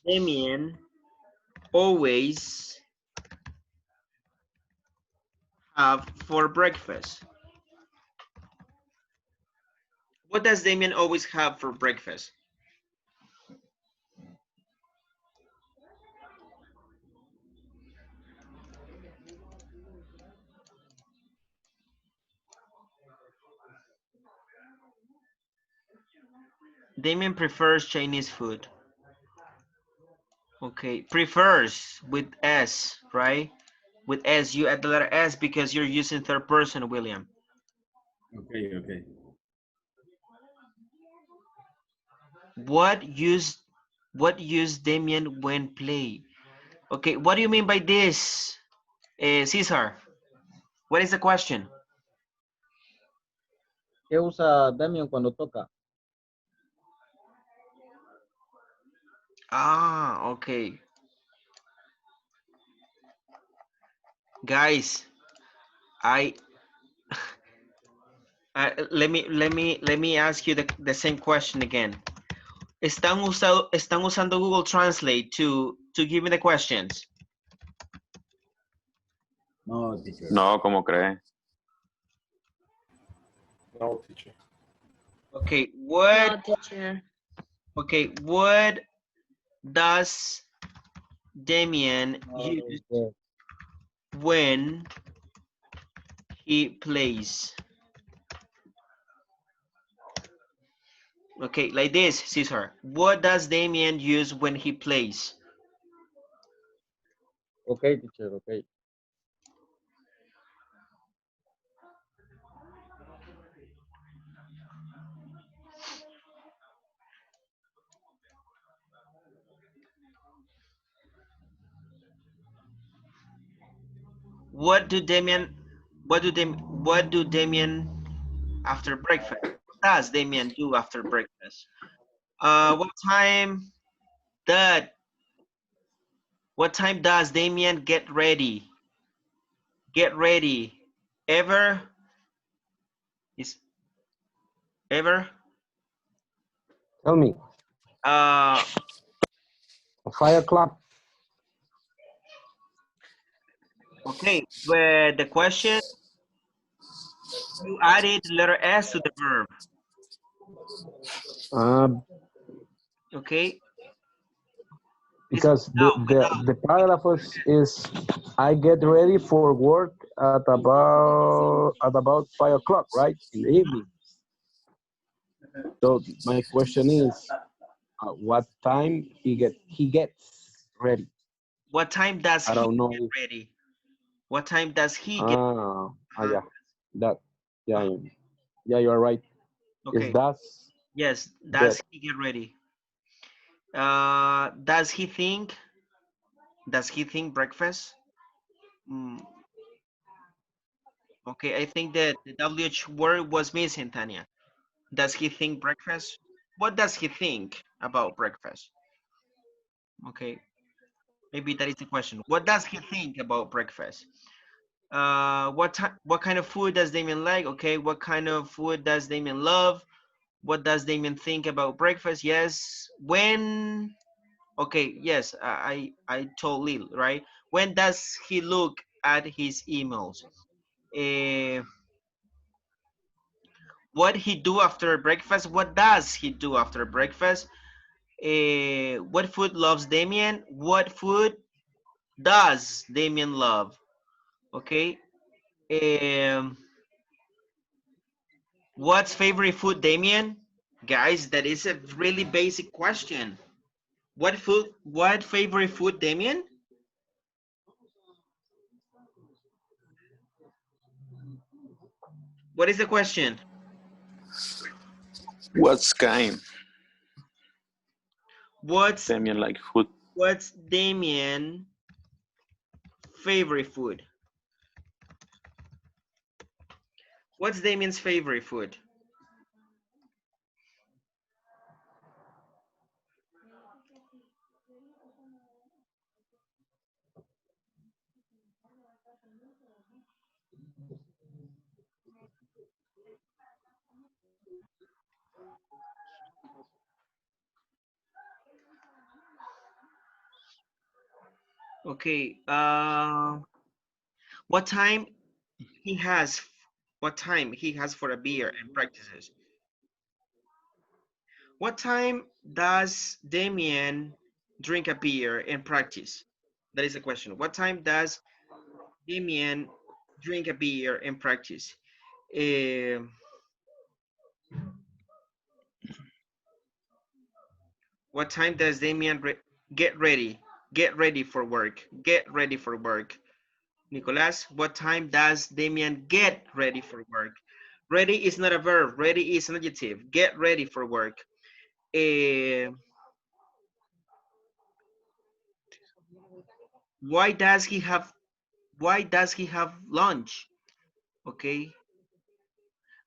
Damien always have for breakfast? What does Damien always have for breakfast? Damien prefers Chinese food. Okay, prefers with S, right? With S, you add the letter S because you're using third person, William. Okay. What use Damien when play? Okay, what do you mean by this, Cesar? What is the question? ¿Qué usa Damian cuando toca? Ah, okay. Guys, let me ask you the same question again. Están usando Google Translate to give me the questions. No, teacher. No, ¿cómo cree? No, teacher. Okay, No, teacher. what does Damien use when he plays? Okay, like this, Cesar. What does Damien use when he plays? Okay, teacher, okay. What do Damien after breakfast? What does Damien do after breakfast? What time does Damien get ready? Get ready. Ever? Is ever? Tell me, Uh 5 o'clock. okay, but the question, you added letter S to the verb. Okay. Because the paragraph is I get ready for work at about 5 o'clock, right, in the evening. So my question is, what time he gets ready? What time does I he don't know. get ready? What time does he get? Yeah, that, yeah, yeah, you are right. Okay. Is that Yes, does he get ready? Does he think? Does he think breakfast? Okay, I think that the WH word was missing, Tanya. Does he think breakfast? What does he think about breakfast? Okay, maybe that is the question. What does he think about breakfast? What kind of food does Damien like? Okay, what kind of food does Damien love? What does Damien think about breakfast? Yes. When? Okay, yes, I told Lil, right? When does he look at his emails? What he do after breakfast? What does he do after breakfast? What food loves Damien? What food does Damien love? Okay. What's favorite food, Damien? Guys, that is a really basic question. What favorite food, Damien? What is the question? What's kind? What's Damien like food? What's Damien favorite food? What's Damien's favorite food? Okay, what time he has for a beer and practices? What time does Damien drink a beer and practice? That is the question. What time does Damien drink a beer and practice? What time does Damien get ready? Get ready for work. Get ready for work. Nicolas, what time does Damien get ready for work? Ready is not a verb. Ready is an adjective. Get ready for work. Why does he have lunch? Okay.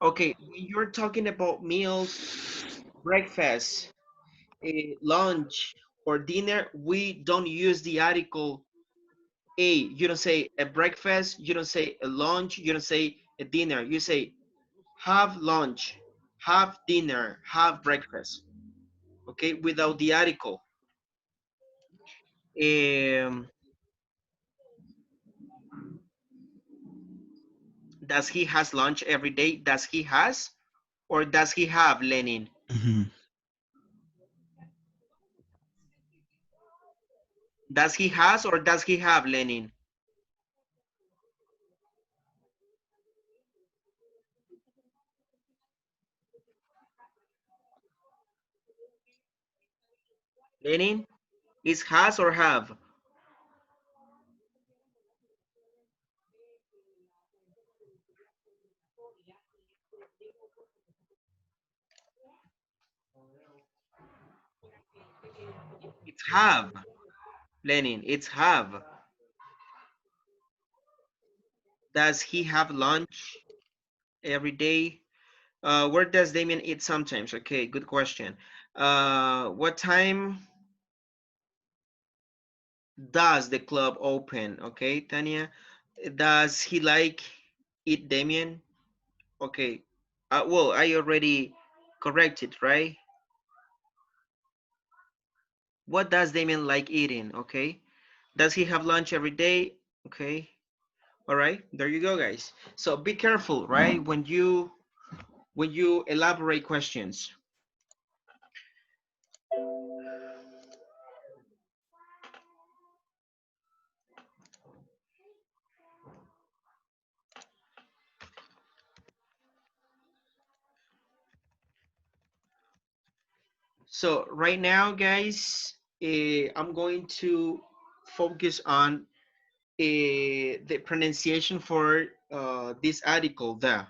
Okay, when you're talking about meals, breakfast, lunch, or dinner, we don't use the article a. You don't say a breakfast, you don't say a lunch, you don't say a dinner. You say have lunch, have dinner, have breakfast. okay, without the article. Does he has lunch every day? Does he has or does he have, Lenin? Does he has or does he have, Lenin? Lenin, is has or have? It's have, Lenin, it's have. Does he have lunch every day? Where does Damien eat sometimes? Okay, good question. What time does the club open? Okay, Tanya. Does he like eat, Damien? Okay. Well, I already corrected, right? What does Damien like eating? Okay. Does he have lunch every day? Okay. All right. There you go, guys. So be careful, right? When you elaborate questions. So right now, guys, I'm going to focus on the pronunciation for this article, the.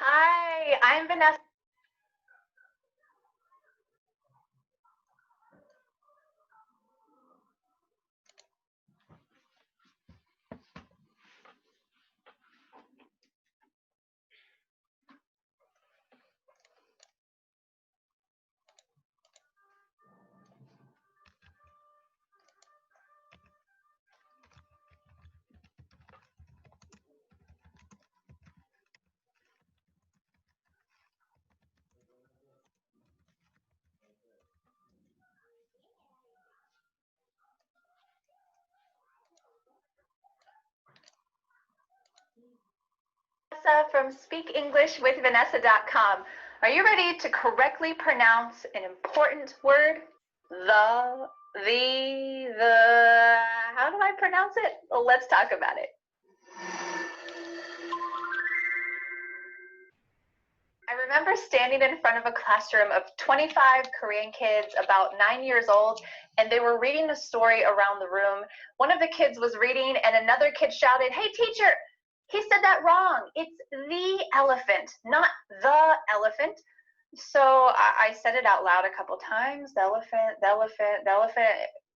Hi, I'm Vanessa. From speakenglishwithvanessa.com. Are you ready to correctly pronounce an important word? The, how do I pronounce it? Well, let's talk about it. I remember standing in front of a classroom of 25 Korean kids about 9 years old, and they were reading a story around the room. One of the kids was reading, and another kid shouted, "Hey, teacher, he said that wrong. It's the elephant, not the elephant." So I said it out loud a couple times, the elephant, the elephant, the elephant.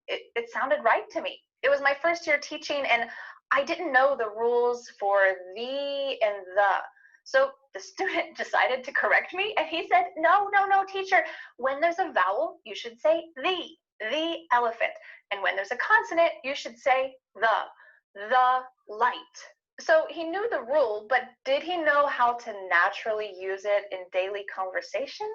It sounded right to me. It was my first year teaching, and I didn't know the rules for the and the. So the student decided to correct me, and he said, no, teacher. When there's a vowel, you should say the elephant. And when there's a consonant, you should say the light. So he knew the rule, but did he know how to naturally use it in daily conversation?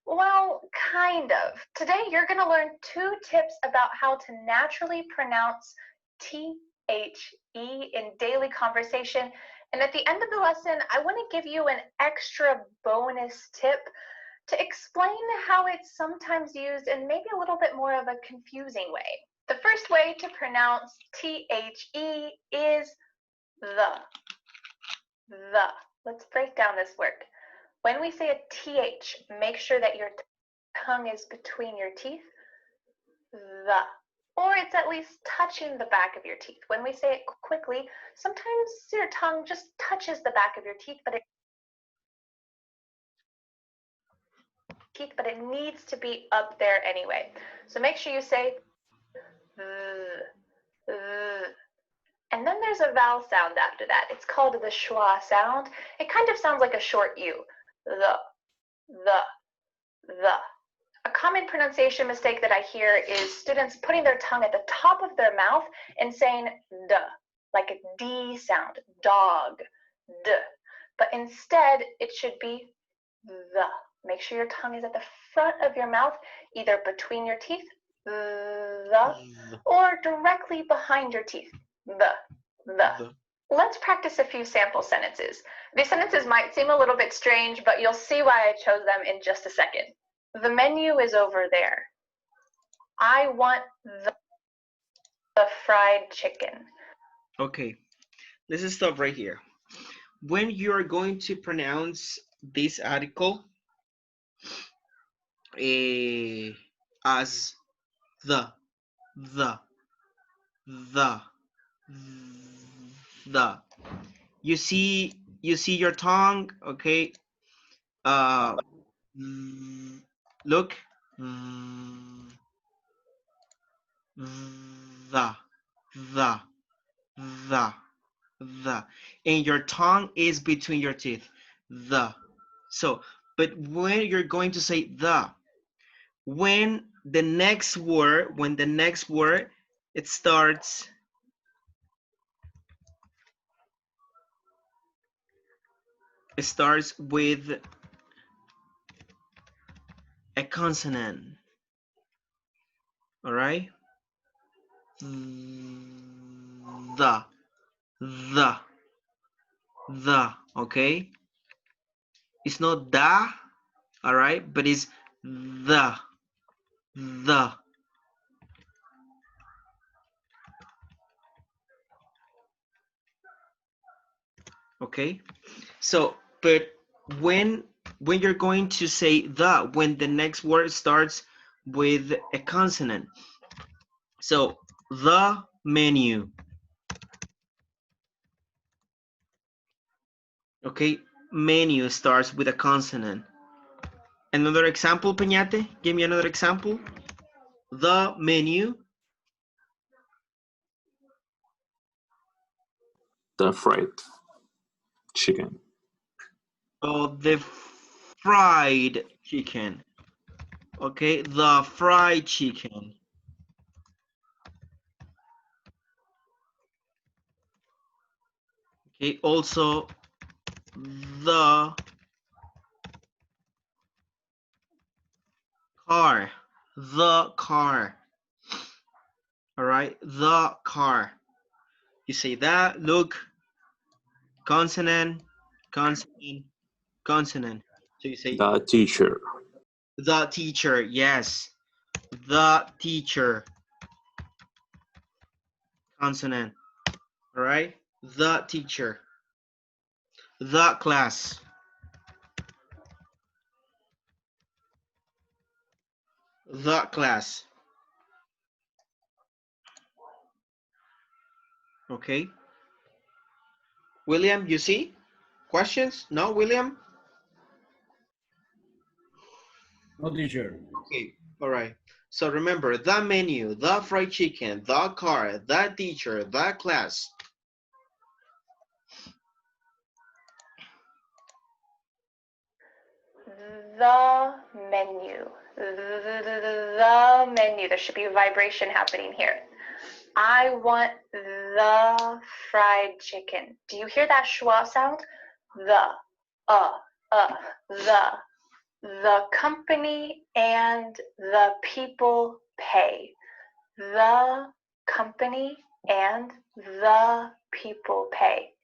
Well, kind of. Today, you're going to learn 2 tips about how to naturally pronounce T-H-E in daily conversation. And at the end of the lesson, I want to give you an extra bonus tip to explain how it's sometimes used in maybe a little bit more of a confusing way. The first way to pronounce T-H-E is the. Let's break down this word. When we say a TH, make sure that your tongue is between your teeth. The. or it's at least touching the back of your teeth. When we say it quickly, sometimes your tongue just touches the back of your teeth, but it needs to be up there anyway. So make sure you say and then there's a vowel sound after that. It's called the schwa sound. It kind of sounds like a short U. The. A common pronunciation mistake that I hear is students putting their tongue at the top of their mouth and saying d, like a D sound, dog, d. But instead, it should be the. Make sure your tongue is at the front of your mouth, either between your teeth, the, or directly behind your teeth, the. Let's practice a few sample sentences. These sentences might seem a little bit strange, but you'll see why I chose them in just a second. The menu is over there. I want the fried chicken. Okay, let's stop right here. When you're going to pronounce this article as the, you see your tongue, okay? Look, the, and your tongue is between your teeth, the. So, but when you're going to say the, when the next word, it starts with a consonant. All right, the, okay, it's not da, all right, but it's the. Okay, so but when you're going to say the, when the next word starts with a consonant, so the menu, okay, menu starts with a consonant. Another example, Peñate, give me another example. The menu. The fried chicken. Oh, the fried chicken. Okay, the fried chicken. Okay, also the car. The car. All right, the car. You say that, look, consonant, consonant, consonant. So you say The teacher. the teacher, yes. The teacher. Consonant. All right, the teacher. The class. The class. Okay. William, you see? Questions? No, William? No, teacher. Okay, all right. So remember, the menu, the fried chicken, the car, the teacher, the class. The menu. The menu. There should be a vibration happening here. I want the fried chicken. Do you hear that schwa sound? The company and the people pay. The company and the people pay.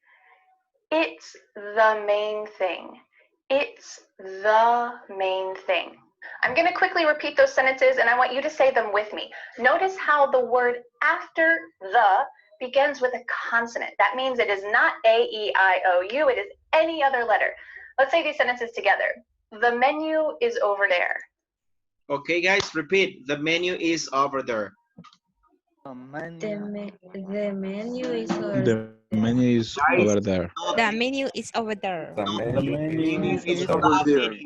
It's the main thing. It's the main thing. I'm going to quickly repeat those sentences and I want you to say them with me. Notice how the word after the begins with a consonant. That means it is not A, E, I, O, U. It is any other letter. Let's say these sentences together. The menu is over there. Okay, guys, repeat. The menu is over there. The menu is over The menu is Guys, over there. The menu is over there. The The menu menu is is over over there. there.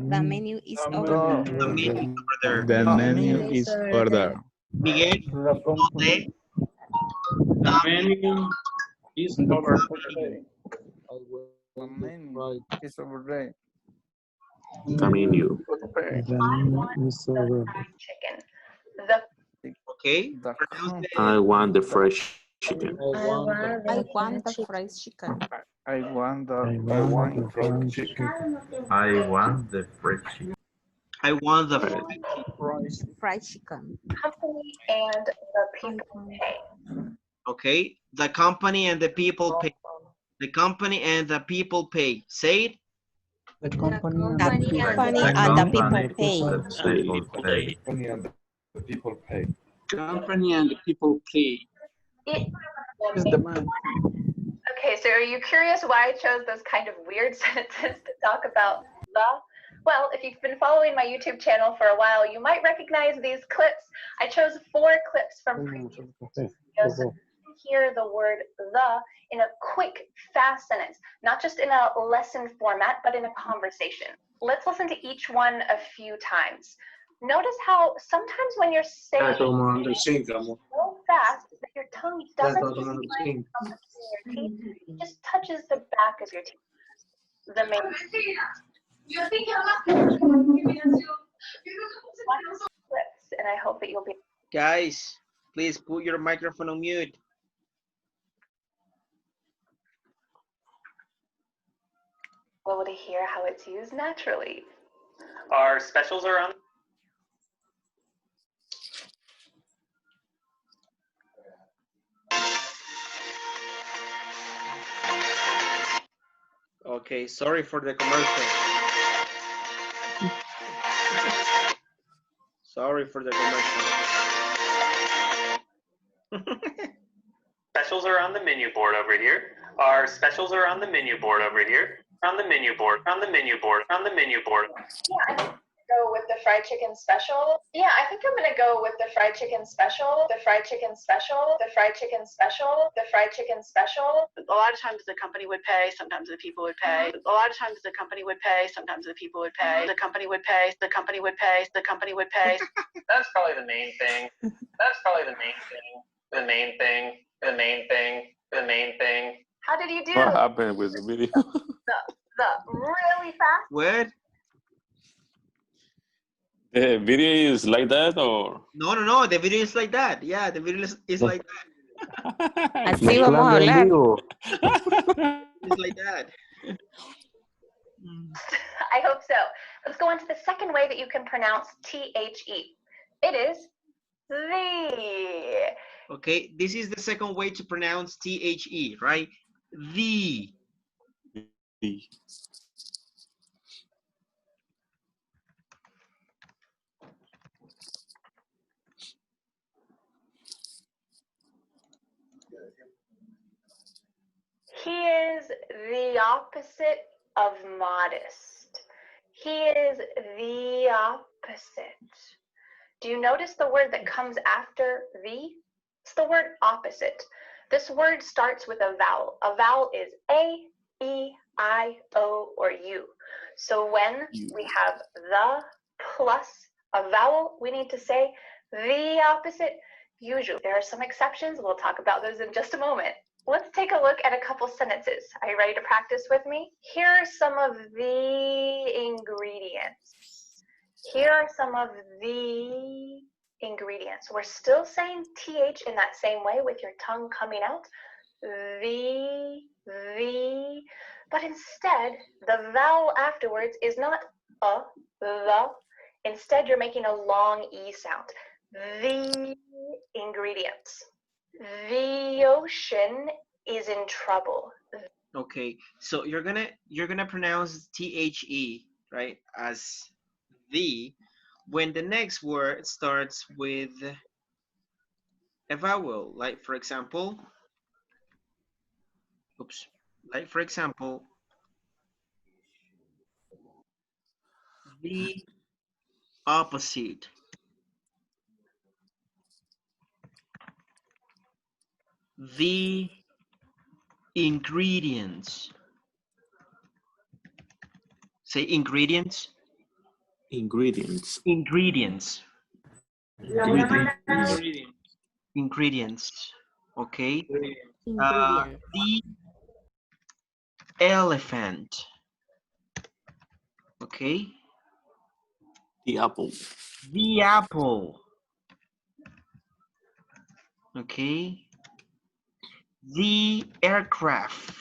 The menu is The over there. the menu, menu is over there. The The menu menu is is over over there. there. Miguel, the company, The menu is the over company. The menu is over there. The The menu menu. is over there. I want the fried chicken. The okay? The Pronounce company. I want the The, fresh chicken. I want the fried chicken. I want the I want fried the chicken. fried chicken. I want the fresh chicken. I want the Right. Fried chicken. company and the I people want pay. okay. The company and the people pay. The company and the people pay. Say it. The company and the the people. company and the people pay. Company and the people pay. company and the people pay. It Is the man. Okay, so are you curious why I chose those kind of weird sentences to talk about the? Well, if you've been following my YouTube channel for a while, you might recognize these clips. I chose 4 clips from previous videos so you can hear the word the in a quick, fast sentence, not just in a lesson format, but in a conversation. Let's listen to each one a few times. Notice how sometimes when you're saying so fast that your tongue doesn't come between your teeth, it just touches the back of your teeth. The main clips, and I hope that you'll be. Guys, please put your microphone on mute. Able to hear how it's used naturally. Our specials are on. Okay, sorry for the commercial. Sorry for the commercial. Specials are on the menu board over here. Our specials are on the menu board over here. On the menu board, on the menu board, on the menu board. Yeah, I think go with the fried chicken special. Yeah, I think I'm gonna go with the fried chicken special, the fried chicken special, the fried chicken special, the fried chicken special. A lot of times the company would pay, sometimes the people would pay. A lot of times the company would pay, sometimes the people would pay. The company would pay, the company would pay, the company would pay. That's probably the main thing. That's probably the main thing. The main thing. The main thing. The main thing. How did you do? What happened with the video? The really fast. What? The video is like that or? No, the video is like that. Yeah, the video is like that. Así vamos a hablar. It's like that. I hope so. Let's go on to the second way that you can pronounce T-H-E. It is the. Okay, this is the second way to pronounce T-H-E, right? The. He is the opposite of modest. He is the opposite. Do you notice the word that comes after the? It's the word opposite. This word starts with a vowel. A vowel is A, E, I, O, or U. So when we have the plus a vowel, we need to say the opposite. Usually, there are some exceptions. We'll talk about those in just a moment. Let's take a look at a couple sentences. Are you ready to practice with me? Here are some of the ingredients. Here are some of the ingredients. We're still saying TH in that same way with your tongue coming out. The, but instead, the vowel afterwards is not the. Instead, you're making a long E sound. The ingredients. The ocean is in trouble. Okay, so you're gonna pronounce T-H-E, right, as the, when the next word starts with a vowel, like for example, the opposite. the ingredients. Say ingredients. Ingredients. Ingredients. Ingredients. Ingredients. Okay. Ingredient. The elephant. Okay. The apple. The apple. Okay. The aircraft.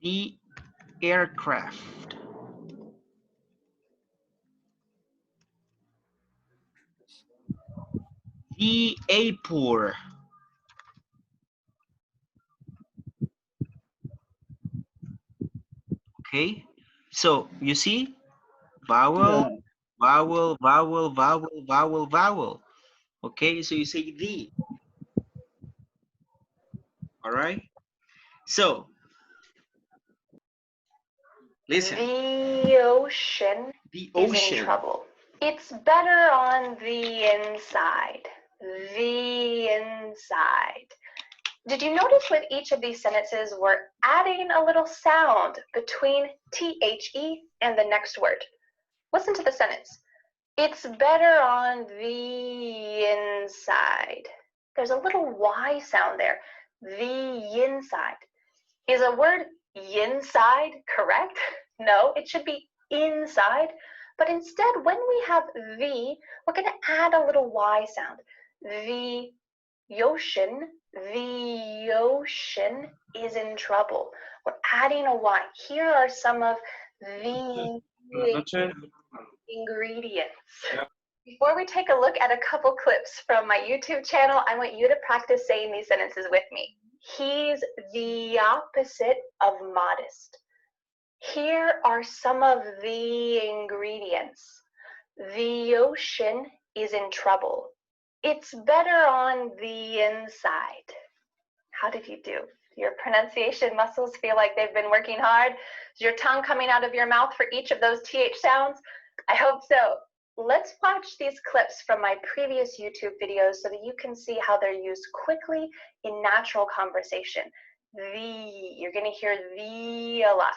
The aircraft. The airport. Okay. So you see, vowel, Yeah. vowel, vowel, vowel, vowel, vowel. Okay, so you say the. All right. So listen. The ocean The is in ocean. trouble. It's better on the inside. The inside. Did you notice with each of these sentences, we're adding a little sound between THE and the next word? Listen to the sentence. It's better on the inside. There's a little Y sound there. The inside. Is a word inside correct? No, it should be inside. But instead, when we have the, we're going to add a little Y sound. The ocean is in trouble. We're adding a Y. Here are some of the ingredients. Before we take a look at a couple clips from my YouTube channel, I want you to practice saying these sentences with me. He's the opposite of modest. Here are some of the ingredients. The ocean is in trouble. It's better on the inside. How did you do? Your pronunciation muscles feel like they've been working hard? Is your tongue coming out of your mouth for each of those TH sounds? I hope so. Let's watch these clips from my previous YouTube videos so that you can see how they're used quickly in natural conversation. You're going to hear the a lot.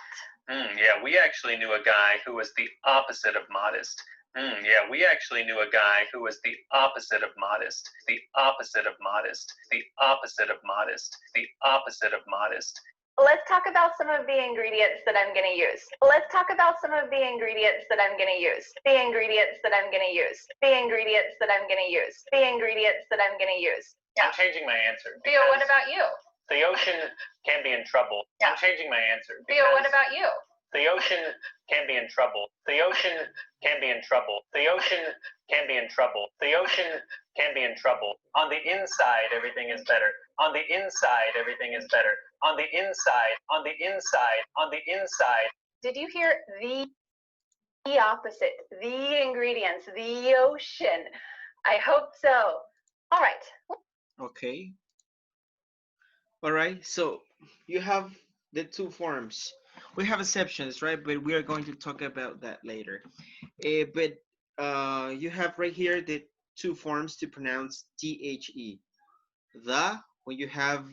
Yeah, we actually knew a guy who was the opposite of modest. Yeah, we actually knew a guy who was the opposite of modest. The opposite of modest. The opposite of modest. The opposite of modest. Let's talk about some of the ingredients that I'm going to use. Let's talk about some of the ingredients that I'm going to use. The ingredients that I'm going to use. The ingredients that I'm going to use. The ingredients that I'm going to use. I'm changing my answer. Theo, what about you? The ocean can be in trouble. I'm changing my answer. Theo, what about you? The ocean can be in trouble. The ocean can be in trouble. The ocean can be in trouble. The ocean can be in trouble. On the inside, everything is better. On the inside, everything is better. On the inside, on the inside, on the inside. Did you hear the opposite? The ingredients, the ocean. I hope so. All right. Okay. All right. So you have the two forms. We have exceptions, right? But we are going to talk about that later. But you have right here the two forms to pronounce THE. The, when you have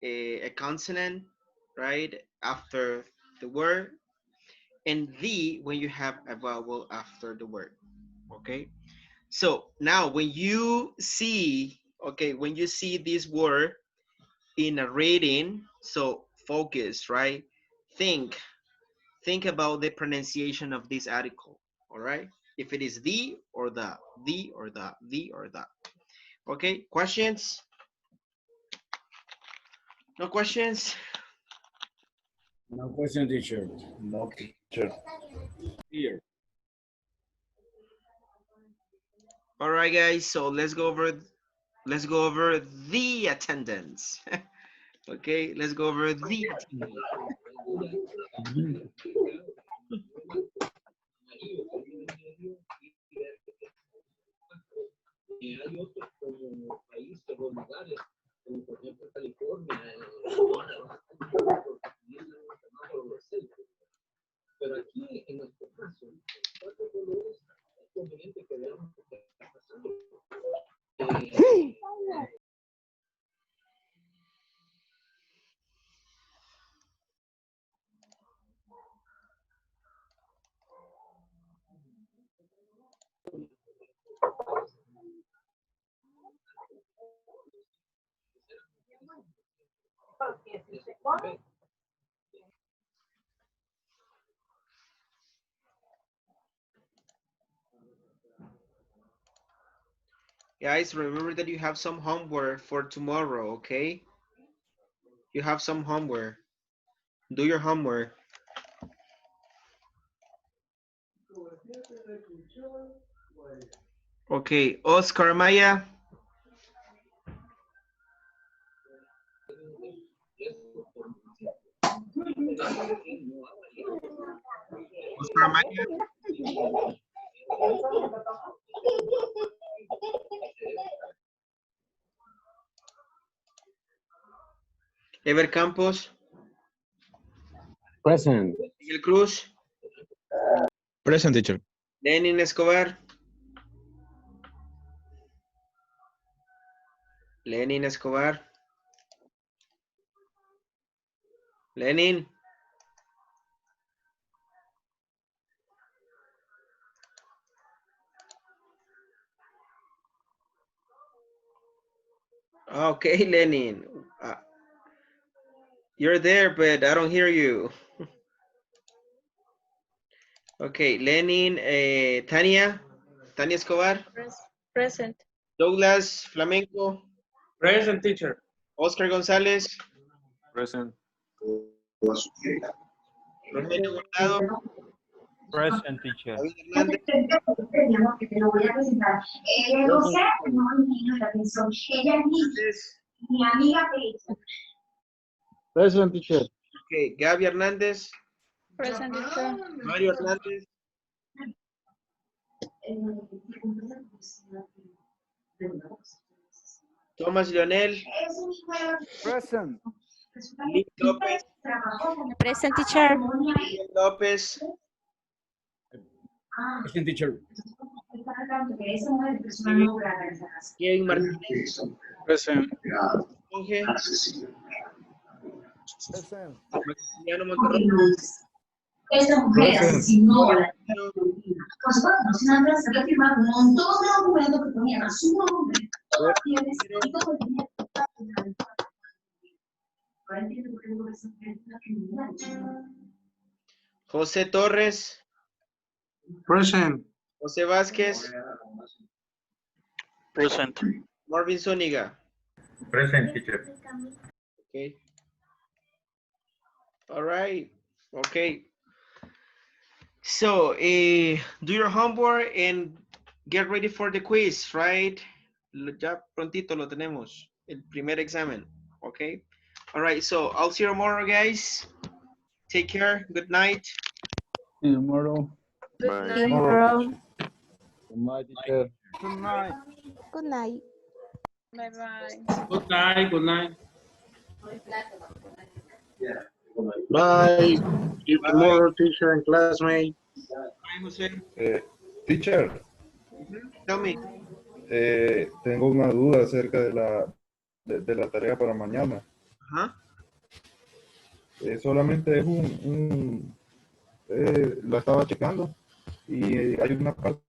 a consonant, right, after the word, and the, when you have a vowel after the word, okay? So now when you see, okay, when you see this word in a reading, so focus, right? Think about the pronunciation of this article, all right? If it is the or the, the or the or the. Okay, questions? No questions? No question, teacher. No, teacher. Here. All right, guys, so let's go over the attendance. Okay, let's go over the attendance. Hay otros como países o lugares, como por ejemplo California, pero aquí en nuestro caso, cuatro colores, es conveniente que veamos lo que está pasando. Guys, remember that you have some homework for tomorrow, okay? You have some homework. Do your homework. Okay, Oscar Maya. Oscar Maya. Ever Campos. Present. Miguel Cruz. Present, teacher. Lenin Escobar. Lenin Escobar. Lenin. Okay, Lenin. You're there, but I don't hear you. Okay, Lenin, Tania. Tania Escobar. Present. Douglas Flamenco. Present, teacher. Oscar González. Present. Rogelio Guardado. Present, teacher. David Hernández. Teníamos que te lo voy a presentar. José, no entiendo la atención. Ella es mi amiga Teresa. Present, teacher. Okay, Gaby Hernández. Present, teacher. Mario Hernández. Tomás Leonel. Present. Liz López. Present, teacher. Miguel López. Present, teacher. Kevin Martínez. Present. Jorge. Present. Maximiliano Monterrey. Esta mujer asesinó a la nosotros nos iban a hacer firmar un montón de documentos que ponían a su nombre, todos bienes y todo el dinero. Ahora entiendo por qué no es una criminal. José Torres. Present. José Vázquez. Present. Marvin Zúñiga. Present, teacher. Okay. All right. Okay. So, do your homework and get ready for the quiz, right? Ya prontito lo tenemos, el primer examen, okay? All right, so I'll see you tomorrow, guys. Take care. Good night. See you tomorrow. Bye. See you tomorrow. Good night, teacher. Good night. Good night. Bye-bye. Good night, good night. Bye. See you tomorrow, teacher and classmate. Bye, Jose. Teacher, Tell me. tengo una duda acerca de la tarea para mañana. Ajá. Solamente es la estaba checando y hay una parte